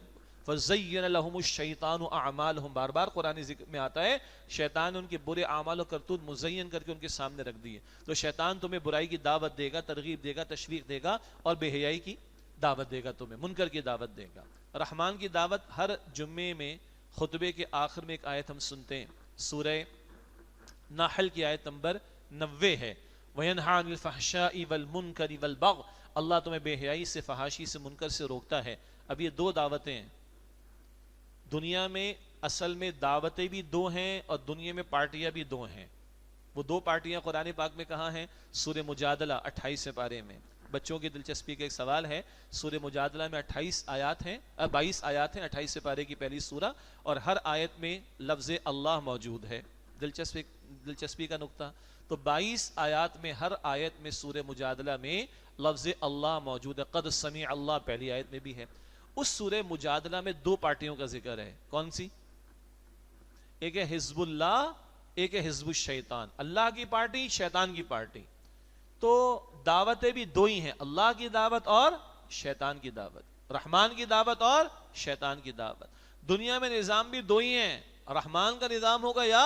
فَزَيَّنَ لَهُمُ الشَّيْطَانُ أَعْمَالَهُمْ، بار بار قرآن ذکر میں آتا ہے شیطان ان کے برے اعمال و کرتوت مزین کر کے ان کے سامنے رکھ دیے. تو شیطان تمہیں برائی کی دعوت دے گا، ترغیب دے گا، تشویق دے گا، اور بے حیائی کی دعوت دے گا، تمہیں منکر کی دعوت دے گا. رحمان کی دعوت ہر جمعے میں خطبے کے آخر میں ایک آیت ہم سنتے ہیں، سورہ نحل کی آیت نمبر 90 ہے. وَيَنْهَى عَنِ الْفَحْشَاءِ وَالْمُنْكَرِ وَالْبَغْيِ، اللہ تمہیں بے حیائی سے، فحاشی سے، منکر سے روکتا ہے. اب یہ دو دعوتیں ہیں دنیا میں، اصل میں دعوتیں بھی دو ہیں اور دنیا میں پارٹیاں بھی دو ہیں. وہ دو پارٹیاں قرآن پاک میں کہاں ہیں؟ سورہ مجادلہ 28 پارے میں. بچوں کی دلچسپی کا ایک سوال ہے، سورہ مجادلہ میں 22 آیات ہیں 28 پارے کی پہلی سورہ، اور ہر آیت میں لفظ اللہ موجود ہے. دلچسپی کا نقطہ، تو 22 آیات میں ہر آیت میں سورہ مجادلہ میں لفظ اللہ موجود ہے. قد سمع اللہ پہلی آیت میں بھی ہے. اس سورہ مجادلہ میں دو پارٹیوں کا ذکر ہے. کون سی؟ ایک ہے حزب اللہ، ایک ہے حزب الشیطان. اللہ کی پارٹی، شیطان کی پارٹی. تو دعوتیں بھی دو ہی ہیں، اللہ کی دعوت اور شیطان کی دعوت، رحمان کی دعوت اور شیطان کی دعوت. دنیا میں نظام بھی دو ہی ہیں، رحمان کا نظام ہوگا یا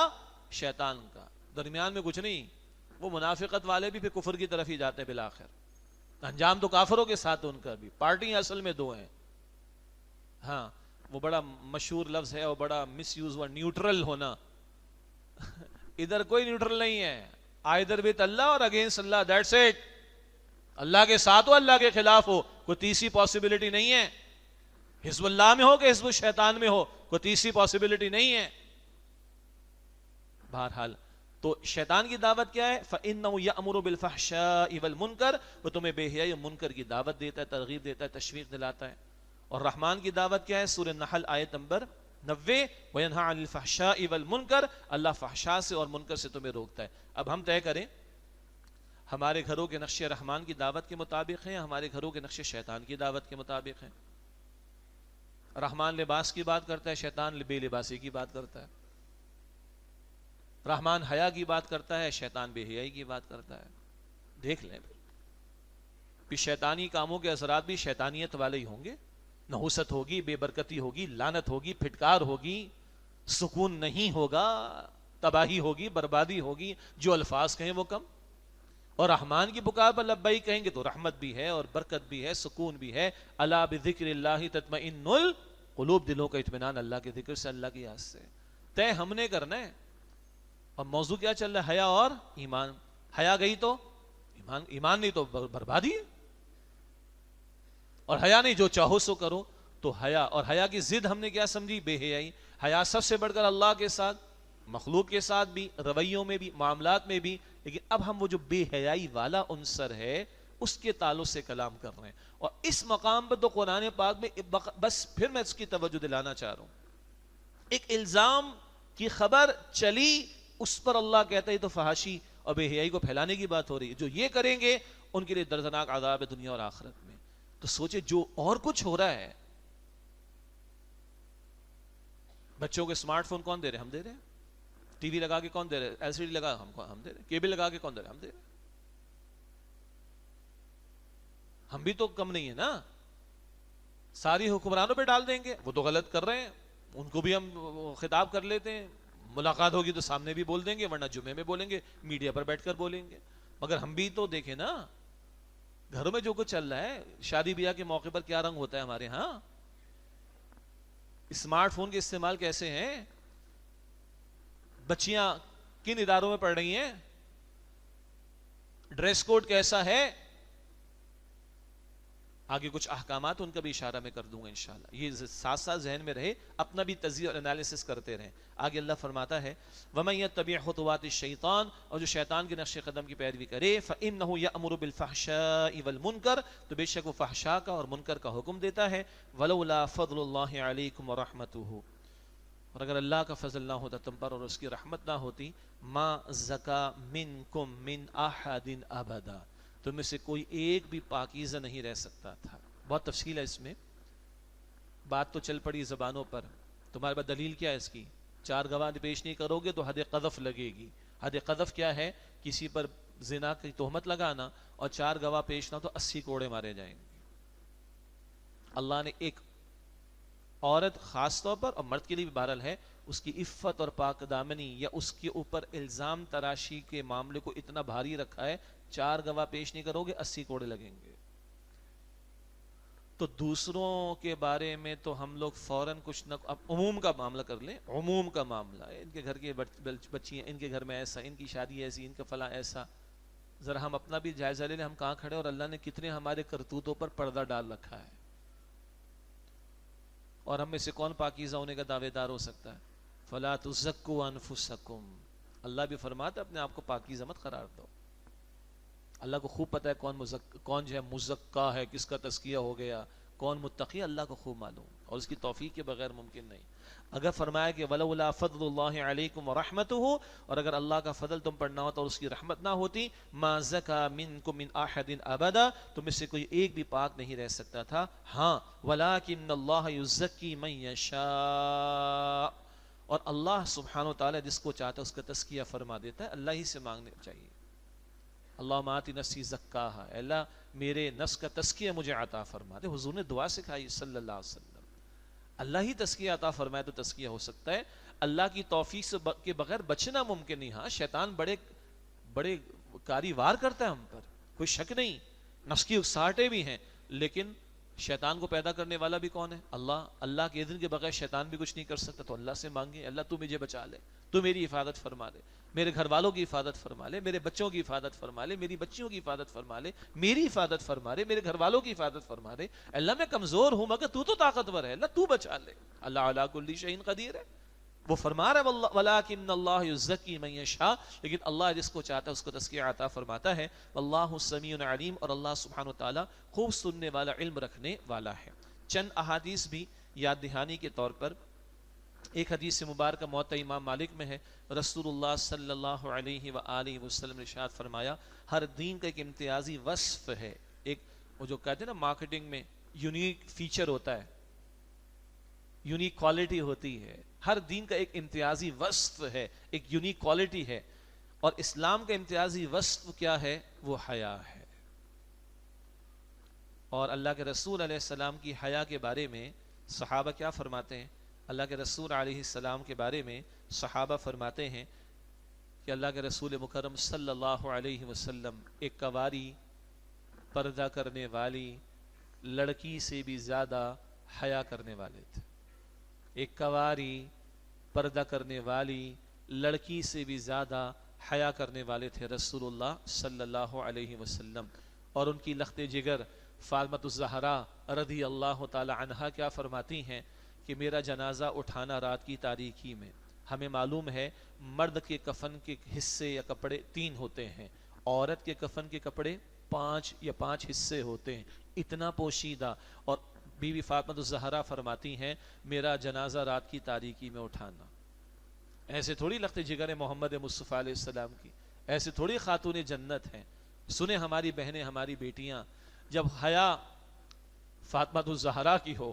شیطان کا، درمیان میں کچھ نہیں. وہ منافقت والے بھی پھر کفر کی طرف ہی جاتے ہیں بالآخر، انجام تو کافروں کے ساتھ ان کا بھی. پارٹی اصل میں دو ہیں. ہاں وہ بڑا مشہور لفظ ہے اور بڑا مس یوز ہوا، نیوٹرل ہونا. ادھر کوئی نیوٹرل نہیں ہے، آئدر وتھ اللہ اور اگینسٹ اللہ، دیٹس اٹ. اللہ کے ساتھ ہو، اللہ کے خلاف ہو، کوئی تیسری پاسبلٹی نہیں ہے. حزب اللہ میں ہو کہ حزب الشیطان میں ہو، کوئی تیسری پاسبلٹی نہیں ہے. بہرحال تو شیطان کی دعوت کیا ہے؟ فَإِنَّهُ يَأْمُرُ بِالْفَحْشَاءِ وَالْمُنكَرِ، وہ تمہیں بے حیائی اور منکر کی دعوت دیتا ہے، ترغیب دیتا ہے، تشویق دلاتا ہے. اور رحمان کی دعوت کیا ہے؟ سورہ نحل آیت نمبر 90، وَيَنْهَى عَنِ الْفَحْشَاءِ وَالْمُنكَرِ، اللہ فحشاء سے اور منکر سے تمہیں روکتا ہے. اب ہم طے کریں ہمارے گھروں کے نقش رحمان کی دعوت کے مطابق ہیں یا ہمارے گھروں کے نقش شیطان کی دعوت کے مطابق ہیں؟ رحمان لباس کی بات کرتا ہے، شیطان بے لباسی کی بات کرتا ہے. رحمان حیا کی بات کرتا ہے، شیطان بے حیائی کی بات کرتا ہے. دیکھ لیں پھر شیطانی کاموں کے اثرات بھی شیطانیت والے ہی ہوں گے. نحوست ہوگی، بے برکتی ہوگی، لعنت ہوگی، پھٹکار ہوگی، سکون نہیں ہوگا، تباہی ہوگی، بربادی ہوگی. جو الفاظ کہیں وہ کم. اور رحمان کی پکار پر لبیک کہیں گے تو رحمت بھی ہے اور برکت بھی ہے، سکون بھی ہے. الا بذکر اللہ تطمئن القلوب، دلوں کا اطمینان اللہ کے ذکر سے، اللہ کی یاد سے. طے ہم نے کرنا ہے. اور موضوع کیا چل رہا ہے؟ حیا اور ایمان. حیا گئی تو ایمان، ایمان نہیں تو بربادی ہے. اور حیا نہیں، جو چاہو سو کرو. تو حیا، اور حیا کی ضد ہم نے کیا سمجھی؟ بے حیائی. حیا سب سے بڑھ کر اللہ کے ساتھ، مخلوق کے ساتھ بھی، رویوں میں بھی، معاملات میں بھی. لیکن اب ہم وہ جو بے حیائی والا عنصر ہے اس کے تعلق سے کلام کر رہے ہیں. اور اس مقام پر تو قرآن پاک میں بس پھر میں اس کی توجہ دلانا چاہ رہا ہوں. ایک الزام کی خبر چلی، اس پر اللہ کہتا ہے تو فحاشی اور بے حیائی کو پھیلانے کی بات ہو رہی ہے. جو یہ کریں گے ان کے لیے دردناک عذاب ہے دنیا اور آخرت میں. تو سوچے جو اور کچھ ہو رہا ہے. بچوں کے اسمارٹ فون کون دے رہے؟ ہم دے رہے ہیں. ٹی وی لگا کے کون دے رہے؟ ایل سی ڈی لگا ہم دے رہے ہیں. کیبل لگا کے کون دے رہے؟ ہم دے رہے ہیں. ہم بھی تو کم نہیں ہے نا. ساری حکمرانوں پہ ڈال دیں گے، وہ تو غلط کر رہے ہیں، ان کو بھی ہم خطاب کر لیتے ہیں. ملاقات ہوگی تو سامنے بھی بول دیں گے، ورنہ جمعے میں بولیں گے، میڈیا پر بیٹھ کر بولیں گے. مگر ہم بھی تو دیکھیں نا گھروں میں جو کچھ چل رہا ہے. شادی بیاہ کے موقع پر کیا رنگ ہوتا ہے ہمارے ہاں. اسمارٹ فون کے استعمال کیسے ہیں. بچیاں کن اداروں میں پڑھ رہی ہیں، ڈریس کوڈ کیسا ہے. آگے کچھ احکامات ان کا بھی اشارہ میں کر دوں گا انشاءاللہ. یہ ساتھ ساتھ ذہن میں رہے، اپنا بھی تجزیہ اور انالیسس کرتے رہیں. آگے اللہ فرماتا ہے وَمَن يَتَّبِعْ خُطُوَاتِ الشَّيْطَانِ، اور جو شیطان کے نقش قدم کی پیروی کرے، فَإِنَّهُ يَأْمُرُ بِالْفَحْشَاءِ وَالْمُنكَرِ، تو بے شک وہ فحشاء کا اور منکر کا حکم دیتا ہے. وَلَوْلَا فَضْلُ اللَّهِ عَلَيْكُمْ وَرَحْمَتُهُ، اور اگر اللہ کا فضل نہ ہوتا تم پر اور اس کی رحمت نہ ہوتی، مَا زَكَى مِنكُم مِّنْ أَحَدٍ أَبَدًا، تم میں سے کوئی ایک بھی پاکیزہ نہیں رہ سکتا تھا. بہت تفصیل ہے اس میں، بات تو چل پڑی زبانوں پر. تمہارے پاس دلیل کیا ہے اس کی؟ 4 گواہ پیش نہیں کرو گے تو حد قذف لگے گی. حد قذف کیا ہے؟ کسی پر زنا کی تہمت لگانا، اور 4 گواہ پیش نہ تو 80 کوڑے مارے جائیں گے. اللہ نے ایک عورت خاص طور پر، اور مرد کے لیے بھی بہرحال ہے، اس کی عفت اور پاک دامنی یا اس کے اوپر الزام تراشی کے معاملے کو اتنا بھاری رکھا ہے. 4 گواہ پیش نہیں کرو گے 80 کوڑے لگیں گے. تو دوسروں کے بارے میں تو ہم لوگ فوراً کچھ نہ، اب عموم کا معاملہ کر لیں. عموم کا معاملہ ہے، ان کے گھر کے بچی ہیں، ان کے گھر میں ایسا، ان کی شادی ایسی، ان کا فلاں ایسا. ذرا ہم اپنا بھی جائزہ لے لیں، ہم کہاں کھڑے اور اللہ نے کتنے ہمارے کرتوتوں پر پردہ ڈال رکھا ہے. اور ہم میں سے کون پاکیزہ ہونے کا دعوے دار ہو سکتا ہے؟ فلا تزکوا انفسکم، اللہ بھی فرماتا ہے اپنے آپ کو پاکیزہ مت قرار دو. اللہ کو خوب پتہ ہے کون جو ہے مزکا ہے، کس کا تزکیہ ہو گیا، کون متقی، اللہ کو خوب معلوم، اور اس کی توفیق کے بغیر ممکن نہیں. اگر فرمایا کہ وَلَوْلَا فَضْلُ اللَّهِ عَلَيْكُمْ وَرَحْمَتُهُ، اور اگر اللہ کا فضل تم پر نہ ہوتا اور اس کی رحمت نہ ہوتی، مَا زَكَى مِنْكُمْ مِنْ أَحَدٍ أَبَدًا، تم میں سے کوئی ایک بھی پاک نہیں رہ سکتا تھا. ہاں وَلَكِنَّ اللَّهَ يُزَكِّي مَن يَشَاءُ، اور اللہ سبحانہ وتعالی جس کو چاہتا ہے اس کا تزکیہ فرما دیتا ہے. اللہ ہی سے مانگنے چاہیے. اللہم آتی نفسی زکاہا، اے اللہ میرے نفس کا تزکیہ مجھے عطا فرما دے. حضور نے دعا سکھائی صلی اللہ علیہ وسلم. اللہ ہی تزکیہ عطا فرمائے تو تزکیہ ہو سکتا ہے. اللہ کی توفیق سے کے بغیر بچنا ممکن نہیں. ہاں شیطان بڑے کاری وار کرتا ہے ہم پر، کوئی شک نہیں، نفس کی اکساہٹیں بھی ہیں، لیکن شیطان کو پیدا کرنے والا بھی کون ہے؟ اللہ. اللہ کے اذن کے بغیر شیطان بھی کچھ نہیں کر سکتا. تو اللہ سے مانگے اللہ تو مجھے بچا لے، تو میری حفاظت فرما لے، میرے گھر والوں کی حفاظت فرما لے، میرے بچوں کی حفاظت فرما لے، میری بچیوں کی حفاظت فرما لے، میری حفاظت فرما لے، میرے گھر والوں کی حفاظت فرما لے. اللہ میں کمزور ہوں مگر تو طاقتور ہے، اللہ تو بچا لے. اللہ علی کل شیء قدیر ہے. وہ فرما رہا ہے وَلَٰكِنَّ اللَّهَ يُزَكِّي مَن يَشَاءُ، لیکن اللہ جس کو چاہتا ہے اس کو تزکیہ عطا فرماتا ہے. واللہ سمیع علیم، اور اللہ سبحانہ وتعالی خوب سننے والا، علم رکھنے والا ہے. چند احادیث بھی یاد دہانی کے طور پر. ایک حدیث مبارکہ موطا امام مالک میں ہے، رسول اللہ صلی اللہ علیہ وآلہ وسلم نے ارشاد فرمایا ہر دین کا ایک امتیازی وصف ہے. ایک وہ جو کہتے ہیں نا مارکیٹنگ میں یونیک فیچر ہوتا ہے، یونیک کوالٹی ہوتی ہے، ہر دین کا ایک امتیازی وصف ہے، ایک یونیک کوالٹی ہے، اور اسلام کا امتیازی وصف کیا ہے؟ وہ حیا ہے۔ اور اللہ کے رسول علیہ السلام کی حیا کے بارے میں صحابہ کیا فرماتے ہیں؟ اللہ کے رسول علیہ السلام کے بارے میں صحابہ فرماتے ہیں کہ اللہ کے رسول مکرم صلی اللہ علیہ وسلم ایک کواری پردہ کرنے والی لڑکی سے بھی زیادہ حیا کرنے والے تھے۔ ایک کواری پردہ کرنے والی لڑکی سے بھی زیادہ حیا کرنے والے تھے رسول اللہ صلی اللہ علیہ وسلم۔ اور ان کی لخت جگر فاطمہ الزہرا رضی اللہ تعالی عنہا کیا فرماتی ہیں کہ میرا جنازہ اٹھانا رات کی تاریکی میں، ہمیں معلوم ہے مرد کے کفن کے حصے یا کپڑے 3 ہوتے ہیں، عورت کے کفن کے کپڑے 5 حصے ہوتے ہیں، اتنا پوشیدہ۔ اور بی بی فاطمہ الزہرا فرماتی ہیں میرا جنازہ رات کی تاریکی میں اٹھانا۔ ایسے تھوڑی لخت جگر محمد مصطفیٰ علیہ السلام کی، ایسے تھوڑی خاتون جنت ہیں۔ سنیں ہماری بہنیں، ہماری بیٹیاں، جب حیا فاطمہ الزہرا کی ہو،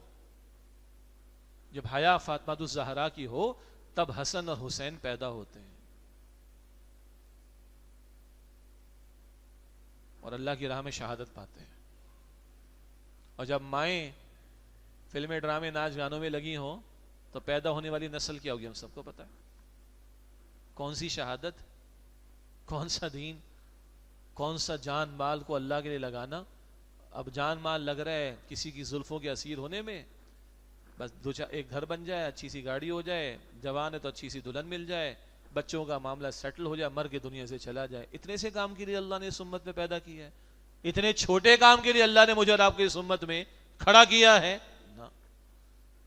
جب حیا فاطمہ الزہرا کی ہو، تب حسن اور حسین پیدا ہوتے ہیں اور اللہ کی راہ میں شہادت پاتے ہیں۔ اور جب مائیں فلمیں، ڈرامے، ناچ گانوں میں لگی ہوں تو پیدا ہونے والی نسل کیا ہوگی ہم سب کو پتہ ہے۔ کون سی شہادت، کون سا دین، کون سا جان مال کو اللہ کے لیے لگانا۔ اب جان مال لگ رہا ہے کسی کی زلفوں کے اسیر ہونے میں، بس ایک گھر بن جائے، اچھی سی گاڑی ہو جائے، جوان ہے تو اچھی سی دلہن مل جائے، بچوں کا معاملہ سیٹل ہو جائے، مر کے دنیا سے چلا جائے۔ اتنے سے کام کے لیے اللہ نے اس امت میں پیدا کیا ہے؟ اتنے چھوٹے کام کے لیے اللہ نے مجھے اور آپ کو اس امت میں کھڑا کیا ہے؟ نہ،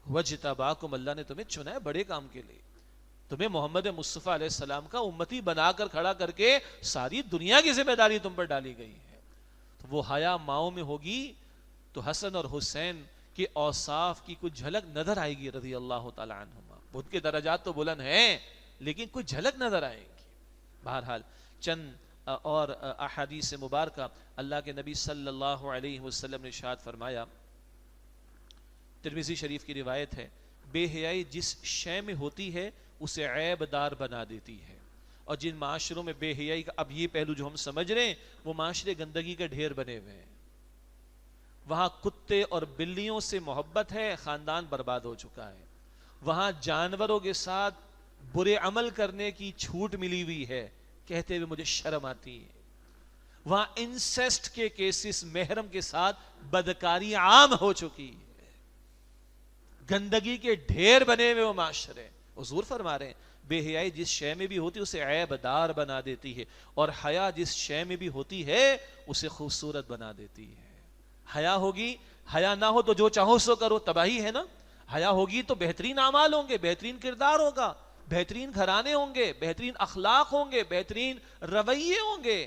وَاجْتَبَاكُمْ، اللہ نے تمہیں چنا ہے بڑے کام کے لیے، تمہیں محمد مصطفیٰ علیہ السلام کا امتی بنا کر کھڑا کر کے ساری دنیا کی ذمہ داری تم پر ڈالی گئی ہے۔ تو وہ حیا ماؤں میں ہوگی تو حسن اور حسین کے اوصاف کی کچھ جھلک نظر آئے گی رضی اللہ تعالی عنہما۔ ان کے درجات تو بلند ہیں لیکن کچھ جھلک نظر آئے گی۔ بہرحال چند اور احادیث مبارکہ اللہ کے نبی صلی اللہ علیہ وسلم نے ارشاد فرمایا، ترمذی شریف کی روایت ہے، بے حیائی جس شے میں ہوتی ہے اسے عیب دار بنا دیتی ہے۔ اور جن معاشروں میں بے حیائی کا، اب یہ پہلو جو ہم سمجھ رہے ہیں، وہ معاشرے گندگی کے ڈھیر بنے ہوئے ہیں، وہاں کتے اور بلیوں سے محبت ہے، خاندان برباد ہو چکا ہے۔ وہاں جانوروں کے ساتھ برے عمل کرنے کی چھوٹ ملی ہوئی ہے، کہتے ہوئے مجھے شرم آتی ہے۔ وہاں انسیسٹ کے کیسز، محرم کے ساتھ بدکاری عام ہو چکی ہے، گندگی کے ڈھیر بنے ہوئے وہ معاشرے۔ حضور فرما رہے ہیں بے حیائی جس شے میں بھی ہوتی ہے اسے عیب دار بنا دیتی ہے، اور حیا جس شے میں بھی ہوتی ہے اسے خوبصورت بنا دیتی ہے۔ حیا ہوگی، حیا نہ ہو تو جو چاہو سو کرو، تباہی ہے نا۔ حیا ہوگی تو بہترین اعمال ہوں گے، بہترین کردار ہوگا، بہترین گھرانے ہوں گے، بہترین اخلاق ہوں گے، بہترین رویے ہوں گے،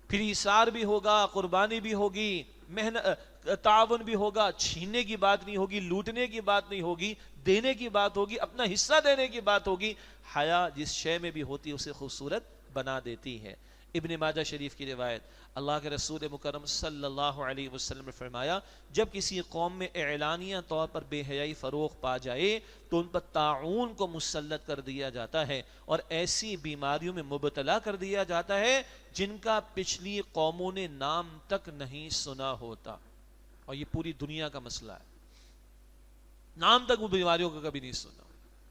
پھر ایثار بھی ہوگا، قربانی بھی ہوگی، محنت، تعاون بھی ہوگا، چھیننے کی بات نہیں ہوگی، لوٹنے کی بات نہیں ہوگی، دینے کی بات ہوگی، اپنا حصہ دینے کی بات ہوگی۔ حیا جس شے میں بھی ہوتی ہے اسے خوبصورت بنا دیتی ہے۔ ابن ماجہ شریف کی روایت، اللہ کے رسول مکرم صلی اللہ علیہ وسلم نے فرمایا، جب کسی قوم میں اعلانیہ طور پر بے حیائی فروغ پا جائے تو ان پر طاعون کو مسلط کر دیا جاتا ہے اور ایسی بیماریوں میں مبتلا کر دیا جاتا ہے جن کا پچھلی قوموں نے نام تک نہیں سنا ہوتا۔ اور یہ پوری دنیا کا مسئلہ ہے، نام تک وہ بیماریوں کا کبھی نہیں سنا۔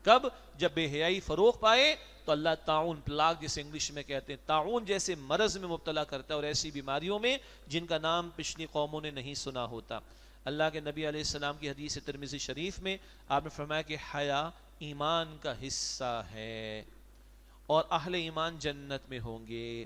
کب؟ جب بے حیائی فروغ پائے تو اللہ طاعون، پلاگ جسے انگلش میں کہتے ہیں، طاعون جیسے مرض میں مبتلا کرتا ہے اور ایسی بیماریوں میں جن کا نام پچھلی قوموں نے نہیں سنا ہوتا۔ اللہ کے نبی علیہ السلام کی حدیث ترمذی شریف میں آپ نے فرمایا کہ حیا ایمان کا حصہ ہے اور اہل ایمان جنت میں ہوں گے،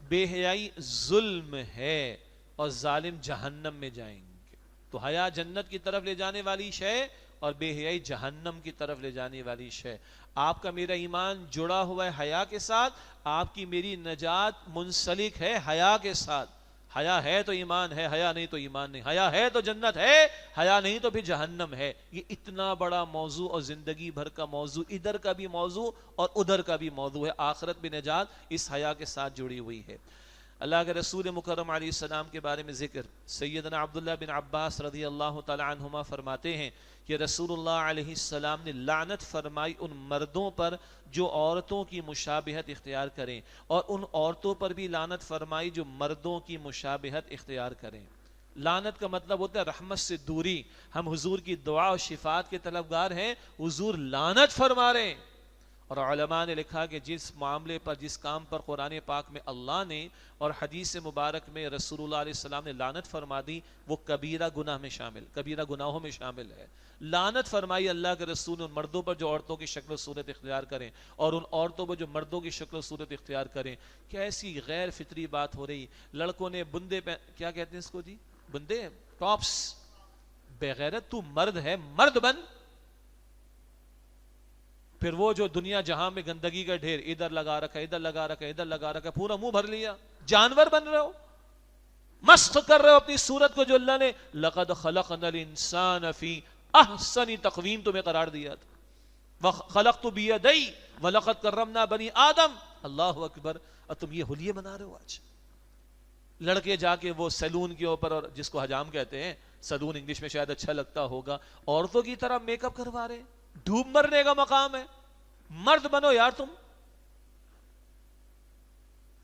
بے حیائی ظلم ہے اور ظالم جہنم میں جائیں گے۔ تو حیا جنت کی طرف لے جانے والی شے اور بے حیائی جہنم کی طرف لے جانے والی شے۔ آپ کا میرا ایمان جڑا ہوا ہے حیا کے ساتھ، آپ کی میری نجات منسلک ہے حیا کے ساتھ۔ حیا ہے تو ایمان ہے، حیا نہیں تو ایمان نہیں، حیا ہے تو جنت ہے، حیا نہیں تو پھر جہنم ہے۔ یہ اتنا بڑا موضوع اور زندگی بھر کا موضوع، ادھر کا بھی موضوع اور ادھر کا بھی موضوع ہے، آخرت بھی نجات اس حیا کے ساتھ جڑی ہوئی ہے۔ اللہ کے رسول مکرم علیہ السلام کے بارے میں ذکر، سیدنا عبداللہ بن عباس رضی اللہ تعالی عنہما فرماتے ہیں کہ رسول اللہ علیہ السلام نے لعنت فرمائی ان مردوں پر جو عورتوں کی مشابہت اختیار کریں، اور ان عورتوں پر بھی لعنت فرمائی جو مردوں کی مشابہت اختیار کریں۔ لعنت کا مطلب ہوتا ہے رحمت سے دوری۔ ہم حضور کی دعا اور شفاعت کے طلبگار ہیں، حضور لعنت فرما رہے ہیں۔ اور علماء نے لکھا کہ جس معاملے پر، جس کام پر قرآن پاک میں اللہ نے اور حدیث مبارک میں رسول اللہ علیہ السلام نے لعنت فرما دی، وہ کبیرہ گناہ میں شامل، کبیرہ گناہوں میں شامل ہے۔ لعنت فرمائی اللہ کے رسول ان مردوں پر جو عورتوں کی شکل و صورت اختیار کریں، اور ان عورتوں پر جو مردوں کی شکل و صورت اختیار کریں۔ کیسی غیر فطری بات ہو رہی، لڑکوں نے بندے کیا کہتے ہیں اس کو جی، بندے، ٹاپس۔ بغیرت، تو مرد ہے، مرد بن۔ پھر وہ جو دنیا جہاں میں گندگی کا ڈھیر، ادھر لگا رکھا، ادھر لگا رکھا، ادھر لگا رکھا، پورا منہ بھر لیا، جانور بن رہے ہو، مست کر رہے ہو اپنی صورت کو جو اللہ نے لقد خلقنا الانسان فی احسن تقویم تمہیں قرار دیا تھا، وخلقت بیدی ولقد کرمنا بنی آدم۔ اللہ اکبر۔ اور تم یہ حلیے بنا رہے ہو آج۔ لڑکے جا کے وہ سیلون کے اوپر، اور جس کو حجام کہتے ہیں، سیلون انگلش میں شاید اچھا لگتا ہوگا، عورتوں کی طرح میک اپ کروا رہے ہیں۔ ڈوب مرنے کا مقام ہے، مرد بنو یار تم۔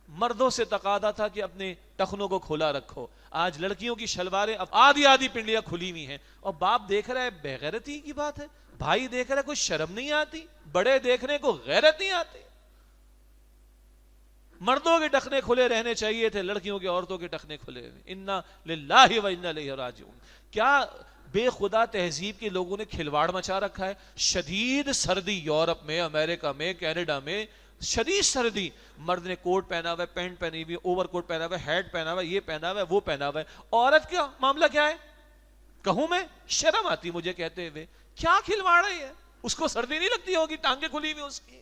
مردوں سے تقاضا تھا کہ اپنے ٹخنوں کو کھلا رکھو، آج لڑکیوں کی شلواریں اب آدھی آدھی پنڈلیاں کھلی ہوئی ہیں، اور باپ دیکھ رہا ہے، بے غیرتی کی بات ہے، بھائی دیکھ رہا ہے، کوئی شرم نہیں آتی، بڑے دیکھنے کو غیرت نہیں آتی۔ مردوں کے ٹخنے کھلے رہنے چاہیے تھے، لڑکیوں کے، عورتوں کے ٹخنے کھلے ہوئے۔ انا للہ و انا الیہ راجعون۔ کیا بے خدا تہذیب کے لوگوں نے کھلواڑ مچا رکھا ہے۔ شدید سردی یورپ میں، امریکہ میں، کینیڈا میں شدید سردی، مرد نے کوٹ پہنا ہوا ہے، پینٹ پہنی ہوئی، اوور کوٹ پہنا ہوا ہے، ہیٹ پہنا ہوا ہے، یہ پہنا ہوا ہے، وہ پہنا ہوا ہے۔ عورت کا معاملہ کیا ہے؟ کہوں میں، شرم آتی مجھے کہتے ہوئے، کیا کھلواڑ ہے یہ؟ اس کو سردی نہیں لگتی ہوگی، ٹانگیں کھلی ہوئی اس کی۔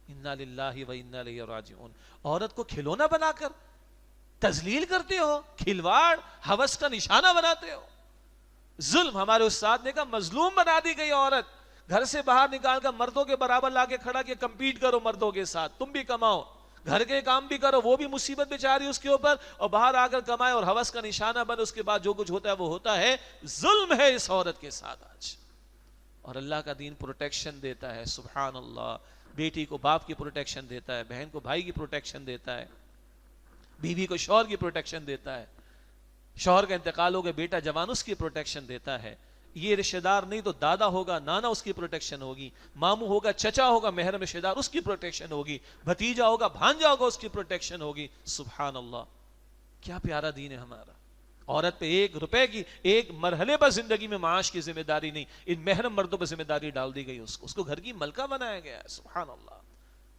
انا للہ و انا الیہ راجعون۔ عورت کو کھلونا بنا کر تذلیل کرتے ہو، کھلواڑ، ہوس کا نشانہ بناتے ہو۔ ظلم، ہمارے استاد نے کہا مظلوم بنا دی گئی عورت، گھر سے باہر نکال کر مردوں کے برابر لا کے کھڑا کہ کمپیٹ کرو مردوں کے ساتھ، تم بھی کماؤ، گھر کے کام بھی کرو، وہ بھی مصیبت بیچاری اس کے اوپر، اور باہر آ کر کمائے اور ہوس کا نشانہ بن، اس کے بعد جو کچھ ہوتا ہے وہ ہوتا ہے۔ ظلم ہے اس عورت کے ساتھ آج، اور اللہ کا دین پروٹیکشن دیتا ہے۔ سبحان اللہ۔ بیٹی کو باپ کی پروٹیکشن دیتا ہے، بہن کو بھائی کی پروٹیکشن دیتا ہے، بیوی کو شوہر کی پروٹیکشن دیتا ہے، شوہر کا انتقال ہو گیا، بیٹا جوان، اس کی پروٹیکشن دیتا ہے۔ یہ رشتہ دار نہیں تو دادا ہوگا، نانا، اس کی پروٹیکشن ہوگی، ماموں ہوگا، چچا ہوگا، محرم رشتہ دار، اس کی پروٹیکشن ہوگی، بھتیجا ہوگا، بھانجا ہوگا، اس کی پروٹیکشن ہوگی۔ سبحان اللہ، کیا پیارا دین ہے ہمارا۔ عورت پہ ایک روپے کی، ایک مرحلے پر زندگی میں معاش کی ذمہ داری نہیں، ان محرم مردوں پہ ذمہ داری ڈال دی گئی، اس کو گھر کی ملکہ بنایا گیا ہے۔ سبحان اللہ۔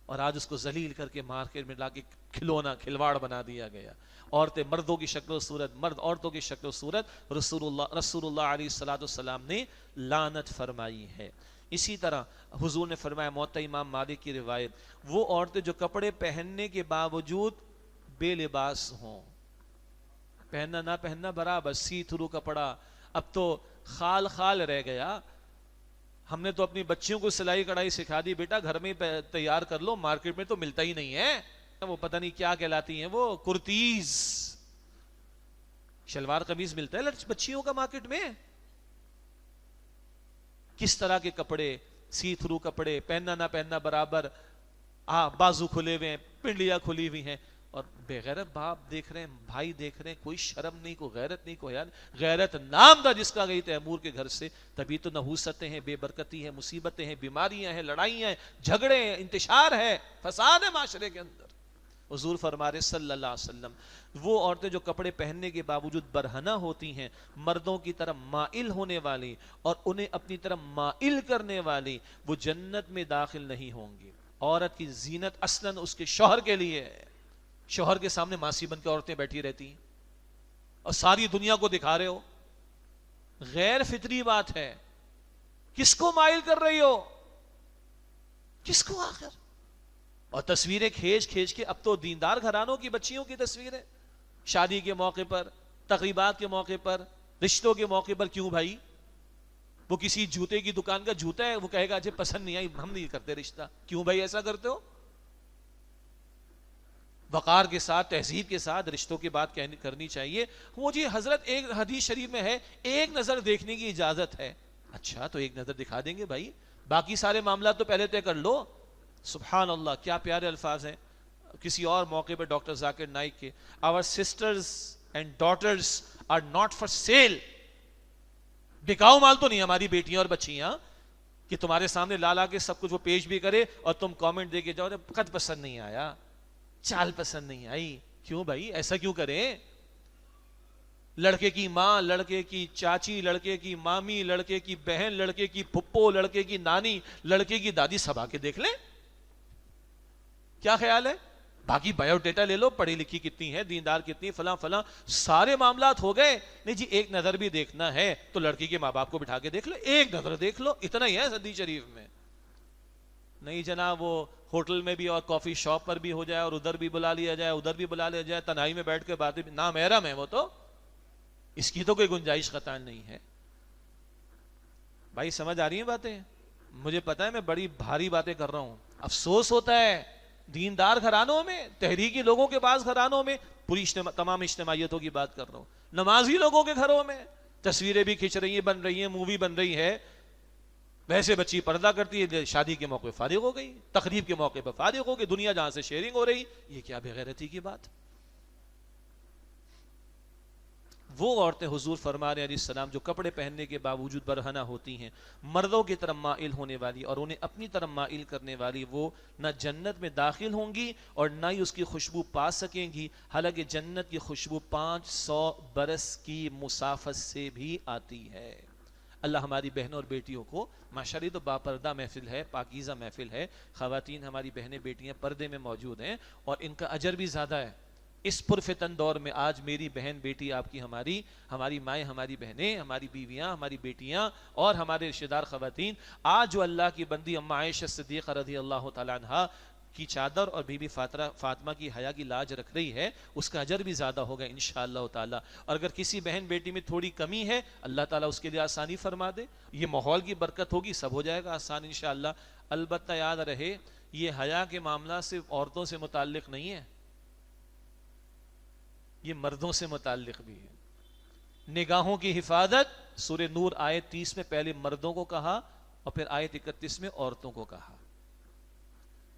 اور آج اس کو ذلیل کر کے مارکیٹ میں لا کے کھلونا، کھلواڑ بنا دیا گیا۔ عورتیں مردوں کی شکل و صورت، مرد عورتوں کی شکل و صورت، رسول اللہ علیہ السلام نے لعنت فرمائی ہے۔ اسی طرح حضور نے فرمایا، موطا امام مالک کی روایت، وہ عورتیں جو کپڑے پہننے کے باوجود بے لباس ہوں، پہننا نہ پہننا برابر، سی تھرو کپڑا، اب تو خال خال رہ گیا۔ ہم نے تو اپنی بچیوں کو سلائی کڑھائی سکھا دی، بیٹا گھر میں تیار کر لو، مارکیٹ میں تو ملتا ہی نہیں ہے، وہ پتہ نہیں کیا کہلاتی ہیں، وہ کرتیز، شلوار قمیض ملتا ہے بچیوں کا مارکیٹ میں۔ کس طرح کے کپڑے، سی تھرو کپڑے، پہننا نہ پہننا برابر، بازو کھلے ہوئے ہیں، پنڈلیاں کھلی ہوئی ہیں، اور بے غیرت باپ دیکھ رہے ہیں، بھائی دیکھ رہے ہیں، کوئی شرم نہیں، کوئی غیرت نہیں، کوئی یار غیرت نام تھا جس کا گئی تیمور کے گھر سے، تبھی تو نحوستیں ہیں، بے برکتی ہے، مصیبتیں ہیں، بیماریاں ہیں، لڑائیاں ہیں، جھگڑے ہیں، انتشار ہے، فساد ہے معاشرے کے اندر۔ حضور فرما رہے صلی اللہ علیہ وسلم، وہ عورتیں جو کپڑے پہننے کے باوجود برہنہ ہوتی ہیں، مردوں کی طرف مائل ہونے والی اور انہیں اپنی طرف مائل کرنے والی، وہ جنت میں داخل نہیں ہوں گی۔ عورت کی زینت اصلاً اس کے شوہر کے لیے ہے، شوہر کے سامنے ماسی بن کے عورتیں بیٹھی رہتی ہیں اور ساری دنیا کو دکھا رہے ہو، غیر فطری بات ہے۔ کس کو مائل کر رہی ہو؟ کس کو آخر؟ اور تصویریں کھینچ کھینچ کے، اب تو دیندار گھرانوں کی بچیوں کی تصویریں، شادی کے موقع پر، تقریبات کے موقع پر، رشتوں کے موقع پر، کیوں بھائی؟ وہ کسی جوتے کی دکان کا جوتا ہے، وہ کہے گا جب پسند نہیں آئی ہم نہیں کرتے رشتہ، کیوں بھائی ایسا کرتے ہو؟ وقار کے ساتھ، تہذیب کے ساتھ رشتوں کی بات کرنی چاہیے. وہ جی حضرت ایک حدیث شریف میں ہے ایک نظر دیکھنے کی اجازت ہے. اچھا تو ایک نظر دکھا دیں گے بھائی، باقی سارے معاملات تو پہلے طے کر لو. سبحان اللہ، کیا پیارے الفاظ ہیں. کسی اور موقع پہ ڈاکٹر ذاکر نائک کے our sisters and daughters are not for sale. بکاؤ مال تو نہیں ہماری بیٹیاں اور بچیاں کہ تمہارے سامنے لا کے سب کچھ وہ پیش بھی کرے اور تم کامنٹ دے کے جاؤ قد پسند نہیں آیا، چال پسند نہیں آئی. کیوں بھائی ایسا کیوں کریں؟ لڑکے کی ماں، لڑکے کی چاچی، لڑکے کی مامی، لڑکے کی بہن، لڑکے کی پھپھو، لڑکے کی نانی، لڑکے کی دادی سب آ کے دیکھ لیں. کیا خیال ہے؟ باقی بایو ڈیٹا لے لو، پڑھی لکھی کتنی ہے، دیندار کتنی، فلاں فلاں، سارے معاملات ہو گئے. نہیں جی ایک نظر بھی دیکھنا ہے تو لڑکی کے ماں باپ کو بٹھا کے دیکھ لو، ایک نظر دیکھ لو، اتنا ہی ہے حدیث شریف میں. نہیں جناب وہ ہوٹل میں بھی اور کافی شاپ پر بھی ہو جائے اور ادھر بھی بلا لیا جائے، ادھر بھی بلا لیا جائے، تنہائی میں بیٹھ کے باتیں، نامحرم ہے وہ تو، اس کی تو کوئی گنجائش قطعاً نہیں ہے. بھائی سمجھ آ رہی ہیں باتیں؟ مجھے پتا ہے میں بڑی بھاری باتیں کر رہا ہوں، افسوس ہوتا ہے دیندار گھرانوں میں، تحریکی لوگوں کے پاس گھرانوں میں، پوری تمام اجتماعیتوں کی بات کر رہا ہوں، نمازی لوگوں کے گھروں میں تصویریں بھی کھنچ رہی ہیں، بن رہی ہیں، مووی بن رہی ہے، ویسے بچی پردہ کرتی ہے، شادی کے موقع فارغ ہو گئی، تقریب کے موقع پر فارغ ہو گئی، دنیا جہاں سے شیئرنگ ہو رہی. یہ کیا بے غیرتی کی بات. وہ عورتیں حضور فرما رہے علیہ السلام جو کپڑے پہننے کے باوجود برہنہ ہوتی ہیں، مردوں کی طرف مائل ہونے والی اور انہیں اپنی طرف مائل کرنے والی، وہ نہ جنت میں داخل ہوں گی اور نہ ہی اس کی خوشبو پا سکیں گی، حالانکہ جنت کی خوشبو 500 برس کی مسافت سے بھی آتی ہے. اللہ ہماری بہنوں اور بیٹیوں کو، ماشاءاللہ تو باپردہ محفل ہے، پاکیزہ محفل ہے، خواتین ہماری بہنیں بیٹیاں پردے میں موجود ہیں اور ان کا اجر بھی زیادہ ہے. اس پرفتن دور میں آج میری بہن بیٹی آپ کی، ہماری مائیں، ہماری بہنیں، ہماری بیویاں، ہماری بیٹیاں اور ہمارے رشتہ دار خواتین، آج جو اللہ کی بندی اماں عائشہ صدیقہ رضی اللہ تعالیٰ عنہا کی چادر اور بی بی فاطمہ کی حیا کی لاج رکھ رہی ہے، اس کا اجر بھی زیادہ ہوگا انشاءاللہ تعالیٰ. اور اگر کسی بہن بیٹی میں تھوڑی کمی ہے، اللہ تعالیٰ اس کے لیے آسانی فرما دے. یہ ماحول کی برکت ہوگی، سب ہو جائے گا آسان انشاءاللہ. البتہ یاد رہے یہ حیا کے معاملہ صرف عورتوں سے متعلق نہیں ہے، یہ مردوں سے متعلق بھی ہے. نگاہوں کی حفاظت، سورہ نور آیت 30 میں پہلے مردوں کو کہا اور پھر آیت 31 میں عورتوں کو کہا.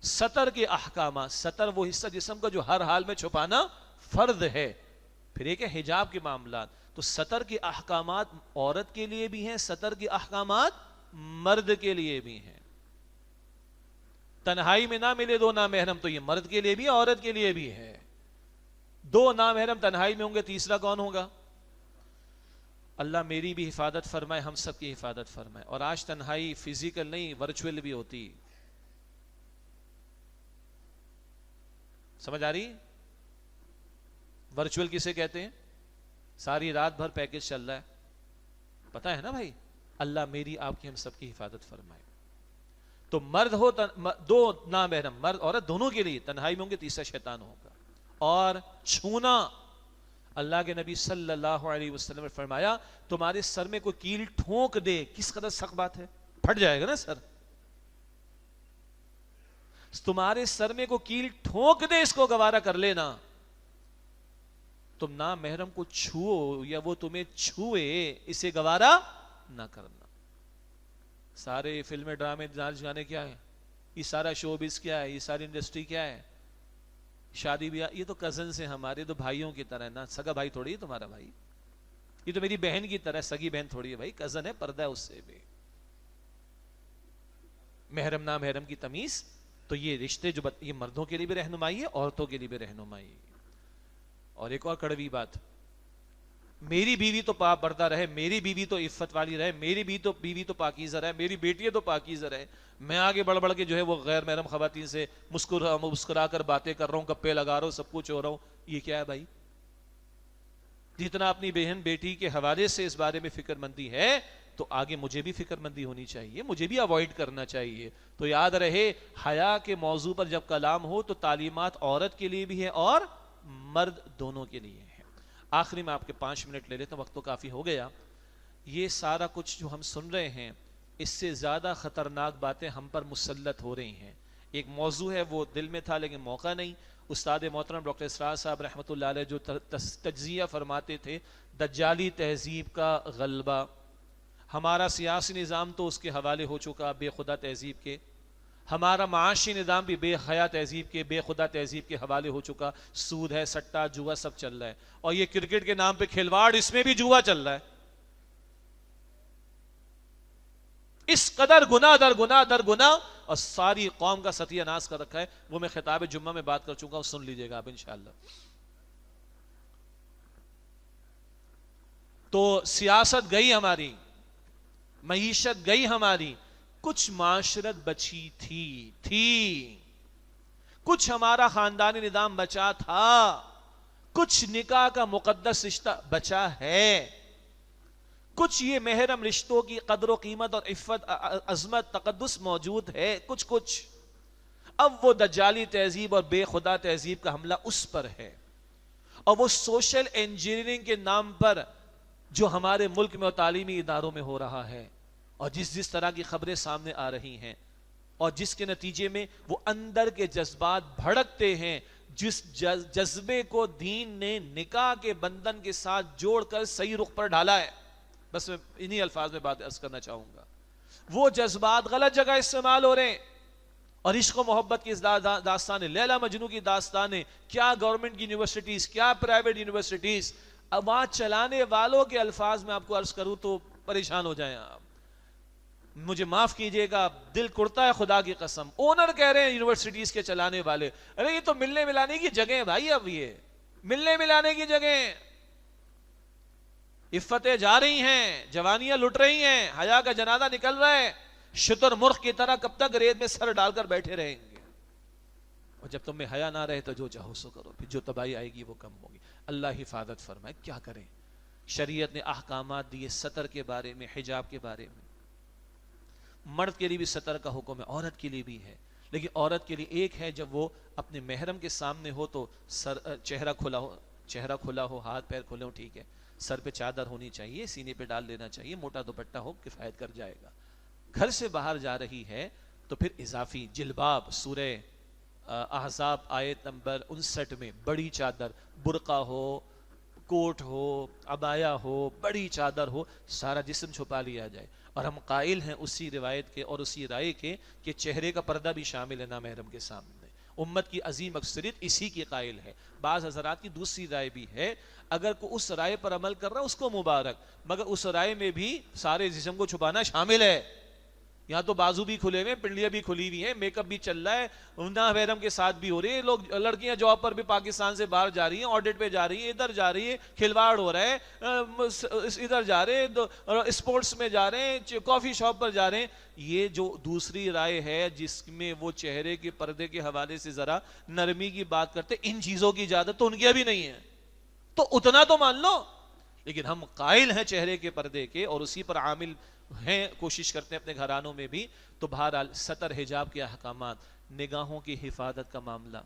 ستر کے احکامات، ستر وہ حصہ جسم کا جو ہر حال میں چھپانا فرض ہے. پھر ایک ہے حجاب کے معاملات، تو ستر کے احکامات عورت کے لیے بھی ہیں، ستر کے احکامات مرد کے لیے بھی ہیں. تنہائی میں نہ ملے دو نامحرم، تو یہ مرد کے لیے بھی عورت کے لیے بھی ہے. دو نامحرم تنہائی میں ہوں گے، تیسرا کون ہوگا؟ اللہ میری بھی حفاظت فرمائے، ہم سب کی حفاظت فرمائے. اور آج تنہائی فزیکل نہیں ورچوئل بھی ہوتی. سمجھ آ رہی؟ ورچوئل کسے کہتے ہیں؟ ساری رات بھر پیکج چل رہا ہے، پتہ ہے نا بھائی. اللہ میری آپ کی ہم سب کی حفاظت فرمائے. تو مرد ہو دو نامحرم، مرد عورت دونوں کے لیے تنہائی میں ہوں گے، تیسرا شیطان ہوگا. اور چھونا، اللہ کے نبی صلی اللہ علیہ وسلم نے فرمایا تمہارے سر میں کوئی کیل ٹھونک دے، کس قدر سخت بات ہے، پھٹ جائے گا نا سر. تمہارے سر میں کوئی کیل ٹھونک دے، اس کو گوارا کر لینا. تم نامحرم کو چھو یا وہ تمہیں چھوئے، اسے گوارا نہ کرنا. سارے فلمیں، ڈرامے، ناچ گانے کیا ہے، یہ سارا شوبز کیا ہے، یہ ساری انڈسٹری کیا ہے، شادی بیاہ، یہ تو کزنز ہیں ہمارے، تو بھائیوں کی طرح نا. سگا بھائی تھوڑی ہے تمہارا بھائی، یہ تو میری بہن کی طرح، سگی بہن تھوڑی ہے بھائی، کزن ہے، پردہ ہے اس سے بھی. محرم نامحرم کی تمیز، تو یہ رشتے جو یہ مردوں کے لیے بھی رہنمائی ہے، عورتوں کے لیے بھی رہنمائی ہے. اور ایک اور کڑوی بات، میری بیوی تو پاک پردہ رہے، میری بیوی تو عفت والی رہے، میری بیوی تو پاکیزہ رہے، میری بیٹی تو پاکیزہ رہے. میں آگے بڑھ بڑھ کے جو ہے وہ غیر محرم خواتین سے مسکرا کر باتیں کر رہا ہوں، گپے لگا رہا ہوں، سب کچھ ہو رہا ہوں. یہ کیا ہے بھائی؟ جتنا اپنی بہن بیٹی کے حوالے سے اس بارے میں فکر مندی ہے، تو آگے مجھے بھی فکر مندی ہونی چاہیے، مجھے بھی اوائڈ کرنا چاہیے. تو یاد رہے حیا کے موضوع پر جب کلام ہو تو تعلیمات عورت کے لیے بھی ہے اور مرد دونوں کے لیے ہے. آخری میں آپ کے 5 منٹ لے لیتا ہوں، وقت تو کافی ہو گیا. یہ سارا کچھ جو ہم سن رہے ہیں، اس سے زیادہ خطرناک باتیں ہم پر مسلط ہو رہی ہیں. ایک موضوع ہے وہ دل میں تھا لیکن موقع نہیں، استاد محترم ڈاکٹر اسرار صاحب رحمۃ اللہ علیہ جو تجزیہ فرماتے تھے دجالی تہذیب کا غلبہ، ہمارا سیاسی نظام تو اس کے حوالے ہو چکا بے خدا تہذیب کے، ہمارا معاشی نظام بھی بے حیا تہذیب کے، بے خدا تہذیب کے حوالے ہو چکا، سود ہے، سٹا، جوا سب چل رہا ہے، اور یہ کرکٹ کے نام پہ کھلواڑ، اس میں بھی جوا چل رہا ہے۔ اس قدر گناہ در گناہ در گناہ، اور ساری قوم کا ستیہ ناش کر رکھا ہے۔ وہ میں خطاب جمعہ میں بات کر چکا ہوں، سن لیجئے گا آپ انشاءاللہ۔ تو سیاست گئی ہماری، معیشت گئی ہماری، کچھ معاشرت بچی تھی، کچھ ہمارا خاندانی نظام بچا تھا، کچھ نکاح کا مقدس رشتہ بچا ہے، کچھ یہ محرم رشتوں کی قدر و قیمت اور عفت، عظمت، تقدس موجود ہے، کچھ۔ اب وہ دجالی تہذیب اور بے خدا تہذیب کا حملہ اس پر ہے، اور وہ سوشل انجینئرنگ کے نام پر جو ہمارے ملک میں اور تعلیمی اداروں میں ہو رہا ہے، اور جس طرح کی خبریں سامنے آ رہی ہیں، اور جس کے نتیجے میں وہ اندر کے جذبات بھڑکتے ہیں، جس جذبے کو دین نے نکاح کے بندھن کے ساتھ جوڑ کر صحیح رخ پر ڈالا ہے۔ بس میں انہی الفاظ میں بات عرض کرنا چاہوں گا، وہ جذبات غلط جگہ استعمال ہو رہے ہیں، اور عشق و محبت کی داستانیں، لیلا مجنو کی داستانیں، کیا گورنمنٹ کی یونیورسٹیز، کیا پرائیویٹ یونیورسٹیز، اب وہاں چلانے والوں کے الفاظ میں آپ کو عرض کروں تو پریشان ہو جائیں آپ، مجھے معاف کیجئے گا، دل کرتا ہے خدا کی قسم۔ اونر کہہ رہے ہیں یونیورسٹیز کے چلانے والے، ارے یہ تو ملنے ملانے کی جگہ ہے بھائی، اب یہ ملنے ملانے کی جگہ ہیں، عفتیں جا رہی ہیں، جوانیاں لٹ رہی ہیں، حیا کا جنازہ نکل رہا ہے، شتر مرغ کی طرح کب تک ریت میں سر ڈال کر بیٹھے رہیں گے؟ اور جب تم میں حیا نہ رہے تو جو چاہو سو کرو، پھر جو تباہی آئے گی وہ کم ہوگی۔ اللہ حفاظت فرمائے، کیا کریں؟ شریعت نے احکامات دیے سطر کے بارے میں، حجاب کے بارے میں، مرد کے لیے بھی سطر کا حکم ہے، عورت کے لیے بھی ہے، لیکن عورت کے لیے ایک ہے جب وہ اپنے محرم کے سامنے ہو تو چہرہ کھلا ہو، ہاتھ پیر کھلے ہو، ٹھیک ہے، سر پہ چادر ہونی چاہیے، سینے پہ ڈال لینا چاہیے، موٹا دوپٹہ ہو کفایت کر جائے گا۔ گھر سے باہر جا رہی ہے تو پھر اضافی جلباب، سورہ احزاب آیت نمبر 59 میں بڑی چادر، برقع ہو، کوٹ ہو، عبایا ہو، بڑی چادر ہو، سارا جسم چھپا لیا جائے۔ اور ہم قائل ہیں اسی روایت کے اور اسی رائے کے کہ چہرے کا پردہ بھی شامل ہے نامحرم کے سامنے۔ امت کی عظیم اکثریت اسی کی قائل ہے۔ بعض حضرات کی دوسری رائے بھی ہے، اگر کوئی اس رائے پر عمل کر رہا ہے اس کو مبارک، مگر اس رائے میں بھی سارے جسم کو چھپانا شامل ہے۔ یہاں تو بازو بھی کھلے ہوئے ہیں، پنڈلیاں بھی کھلی ہوئی ہیں، میک اپ بھی چل رہا ہے، نامحرم کے ساتھ بھی ہو رہی ہے، لوگ لڑکیاں جاب پر بھی پاکستان سے باہر جا رہی ہیں، آڈٹ پہ جا رہی ہیں، ادھر جا رہی ہے، کھلواڑ ہو رہا ہے، ادھر جا رہے ہیں، اسپورٹس میں جا رہے ہیں، کافی شاپ پر جا رہے ہیں۔ یہ جو دوسری رائے ہے جس میں وہ چہرے کے پردے کے حوالے سے ذرا نرمی کی بات کرتے، ان چیزوں کی اجازت تو ان کی ابھی نہیں ہے، تو اتنا تو مان لو۔ لیکن ہم قائل ہیں چہرے کے پردے کے اور اسی پر عامل ہیں، کوشش کرتے ہیں اپنے گھرانوں میں بھی۔ تو بہرحال سطر، حجاب کے احکامات، نگاہوں کی حفاظت کا معاملہ،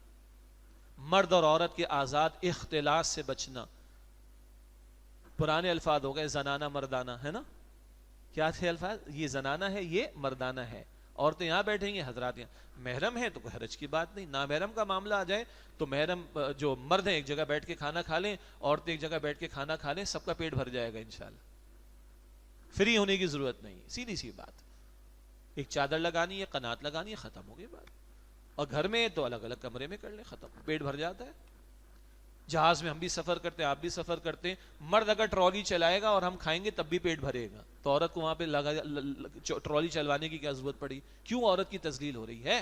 مرد اور عورت کے آزاد اختلاط سے بچنا، پرانے الفاظ ہو گئے زنانہ مردانہ، ہے نا؟ کیا تھے الفاظ؟ یہ زنانہ ہے، یہ مردانہ ہے، عورتیں یہاں بیٹھیں گی، حضرات یہاں، محرم ہے تو کوئی حرج کی بات نہیں۔ نامحرم کا معاملہ آ جائے تو محرم جو مرد ہیں ایک جگہ بیٹھ کے کھانا کھا لیں، عورتیں ایک جگہ بیٹھ کے کھانا کھا لیں، سب کا پیٹ بھر جائے گا انشاءاللہ، فری ہونے کی ضرورت نہیں، سیدھی سی بات۔ ایک چادر لگانی ہے، قنات لگانی ہے، ختم ہو گئی بات۔ اور گھر میں تو الگ الگ کمرے میں کر لیں، ختم، پیٹ بھر جاتا ہے۔ جہاز میں ہم بھی سفر کرتے ہیں، آپ بھی سفر کرتے ہیں، مرد اگر ٹرالی چلائے گا اور ہم کھائیں گے تب بھی پیٹ بھرے گا، تو عورت کو وہاں پہ ٹرالی چلوانے کی کیا ضرورت پڑی؟ کیوں عورت کی تذلیل ہو رہی ہے؟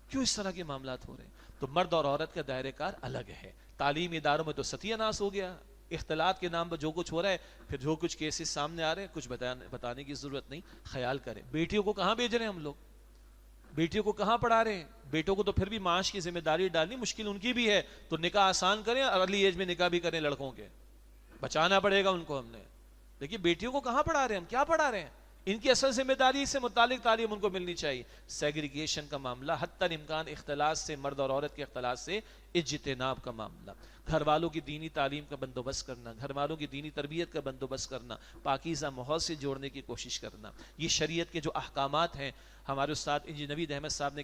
کیوں اس طرح کے معاملات ہو رہے ہیں؟ تو مرد اور عورت کا دائرہ کار الگ ہے۔ تعلیمی اداروں میں تو ستیہ ناش ہو گیا، اختلاط کے نام پر جو کچھ ہو رہا ہے، پھر جو کچھ کیسز سامنے آ رہے ہیں، کچھ بتانے کی ضرورت نہیں۔ خیال کریں، بیٹیوں کو کہاں بھیج رہے ہیں ہم لوگ؟ بیٹیوں کو کہاں پڑھا رہے ہیں؟ بیٹوں کو تو پھر بھی معاش کی ذمہ داری ڈالنی مشکل ان کی بھی ہے، تو نکاح آسان کریں، ارلی ایج میں نکاح بھی کریں لڑکوں کے، بچانا پڑے گا ان کو ہم نے۔ لیکن بیٹیوں کو کہاں پڑھا رہے ہیں ہم؟ کیا پڑھا رہے ہیں؟ ان کی اصل ذمہ داری سے متعلق تعلیم ان کو ملنی چاہیے۔ سیگریگیشن کا معاملہ، حتی الامکان اختلاط سے، مرد اور عورت کے اختلاط سے اجتناب کا معاملہ۔ گھر والوں کی دینی تعلیم کا بندوبست کرنا، گھر والوں کی دینی تربیت کا بندوبست کرنا، پاکیزہ ماحول سے جوڑنے کی کوشش کرنا. یہ شریعت کے جو احکامات ہیں. ہمارے استاد انجینئر نوید احمد صاحب نے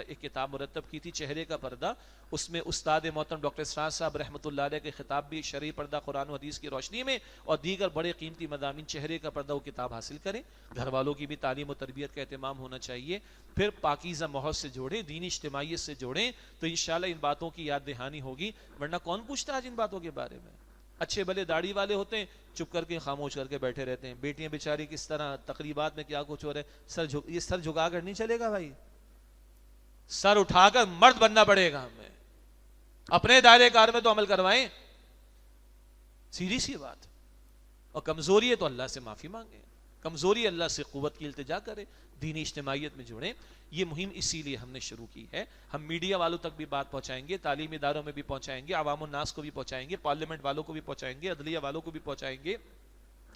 ایک کتاب مرتب کی تھی چہرے کا پردہ. اس میں استاد محترم ڈاکٹر اسرار صاحب رحمۃ اللہ علیہ کے خطاب بھی شرعی پردہ قرآن و حدیث کی روشنی میں اور دیگر بڑے قیمتی مضامین چہرے کا پردہ وہ کتاب حاصل کریں. گھر والوں کی بھی تعلیم و تربیت کا اہتمام ہونا چاہیے. پھر پاکیزہ ماحول سے جوڑیں، دینی اجتماعیت سے جوڑیں تو انشاءاللہ ان باتوں کی یاد دہانی ہوگی. ورنہ کون پوچھتا آج ان باتوں کے بارے میں؟ اچھے بھلے داڑھی والے ہوتے ہیں، چپ کر کے خاموش کر کے بیٹھے رہتے ہیں. بیٹیاں بیچاری کس طرح تقریبات میں کیا کچھ ہو رہا ہے، یہ سر جھکا کر نہیں چلے گا بھائی، سر اٹھا کر مرد بننا پڑے گا ہمیں. اپنے دائرے کار میں تو عمل کروائیں، سیدھی سی بات. اور کمزوری ہے تو اللہ سے معافی مانگیں، کمزوری اللہ سے قوت کی التجا کریں، دینی اجتماعیت میں جڑیں. یہ مہم اسی لیے ہم نے شروع کی ہے. ہم میڈیا والوں تک بھی بات پہنچائیں گے، تعلیمی اداروں میں بھی پہنچائیں گے، عوام الناس کو بھی پہنچائیں گے، پارلیمنٹ والوں کو بھی پہنچائیں گے، عدلیہ والوں کو بھی پہنچائیں گے،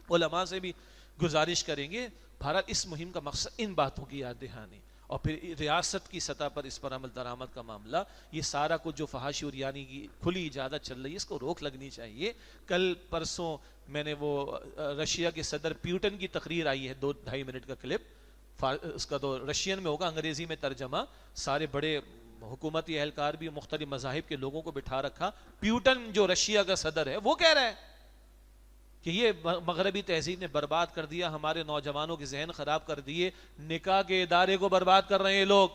علماء سے بھی گزارش کریں گے. بھارت اس مہم کا مقصد ان باتوں کی یاد دہانی اور پھر ریاست کی سطح پر اس پر عمل درآمد کا معاملہ. یہ سارا کچھ جو فحاشی اور یعنی کی کھلی اجازت چل رہی ہے اس کو روک لگنی چاہیے. کل پرسوں میں نے وہ رشیا کے صدر پیوٹن کی تقریر آئی ہے 2-2.5 منٹ کا کلپ، اس کا تو رشین میں ہوگا، انگریزی میں ترجمہ. سارے بڑے حکومتی اہلکار بھی مختلف مذاہب کے لوگوں کو بٹھا رکھا. پیوٹن جو رشیا کا صدر ہے وہ کہہ رہا ہے کہ یہ مغربی تہذیب نے برباد کر دیا، ہمارے نوجوانوں کے ذہن خراب کر دیے، نکاح کے ادارے کو برباد کر رہے ہیں لوگ،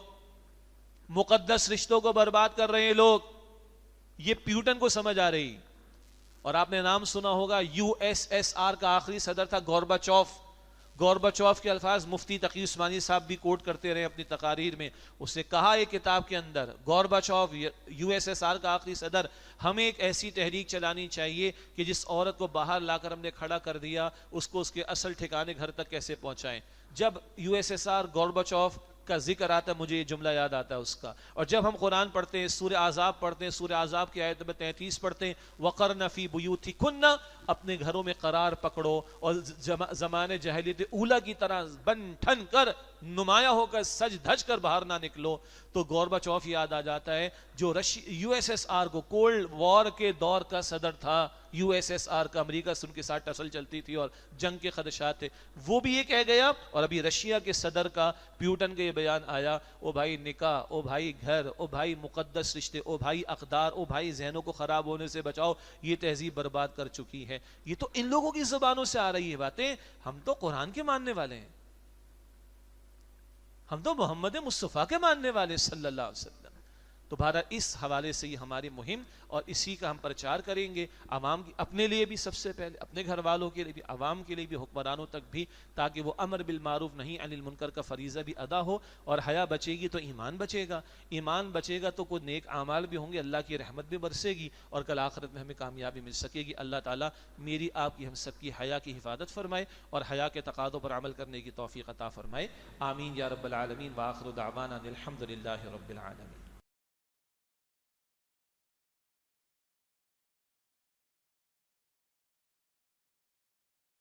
مقدس رشتوں کو برباد کر رہے ہیں لوگ. یہ پیوٹن کو سمجھ آ رہی. اور آپ نے نام سنا ہوگا USSR کا آخری صدر تھا گورباچوف. گورباچوف کے الفاظ مفتی تقی عثمانی صاحب بھی کوٹ کرتے رہے اپنی تقاریر میں. اس نے کہا ایک کتاب کے اندر، گورباچوف USSR کا آخری صدر، ہمیں ایک ایسی تحریک چلانی چاہیے کہ جس عورت کو باہر لا کر ہم نے کھڑا کر دیا اس کو اس کے اصل ٹھکانے گھر تک کیسے پہنچائیں. جب USSR گورباچوف کا ذکر آتا ہے مجھے یہ جملہ یاد آتا ہے اس کا. اور جب ہم قرآن پڑھتے ہیں، سورہ احزاب پڑھتے ہیں، سورہ احزاب کی آیت نمبر 33 پڑھتے ہیں، وَقَرْنَ فِي بُيُوتِكُنَّ، اپنے گھروں میں قرار پکڑو اور زمانے جاہلیت اولا کی طرح بن ٹھن کر نمایاں ہو کر سج دھج کر باہر نہ نکلو. تو گورباچوف یاد آ جاتا ہے جو USSR کو کولڈ وار کے دور کا صدر تھا. USSR کا امریکہ سے ان کے ساتھ ٹسل چلتی تھی اور جنگ کے خدشات تھے، وہ بھی یہ کہہ گیا. اور ابھی رشیا کے صدر کا پیوٹن کا یہ بیان آیا، او بھائی نکاح، او بھائی گھر، او بھائی مقدس رشتے، او بھائی اقدار، او بھائی ذہنوں کو خراب ہونے سے بچاؤ، یہ تہذیب برباد کر چکی ہے. یہ تو ان لوگوں کی زبانوں سے آ رہی ہے باتیں. ہم تو قرآن کے ماننے والے ہیں، ہم تو محمد مصطفیٰ کے ماننے والے صلی اللہ علیہ وسلم. تو بہرحال اس حوالے سے یہ ہماری مہم اور اسی کا ہم پرچار کریں گے عوام کی، اپنے لیے بھی سب سے پہلے، اپنے گھر والوں کے لیے بھی، عوام کے لیے بھی، حکمرانوں تک بھی، تاکہ وہ امر بالمعروف نہی عن المنکر کا فریضہ بھی ادا ہو. اور حیا بچے گی تو ایمان بچے گا، ایمان بچے گا تو کوئی نیک اعمال بھی ہوں گے، اللہ کی رحمت بھی برسے گی اور کل آخرت میں ہمیں کامیابی مل سکے گی. اللہ تعالیٰ میری آپ کی ہم سب کی حیا کی حفاظت فرمائے اور حیا کے تقاضوں پر عمل کرنے کی توفیق عطا فرمائے. آمین یا رب العالمین. وآخر دعوانا الحمد للہ رب العالمین.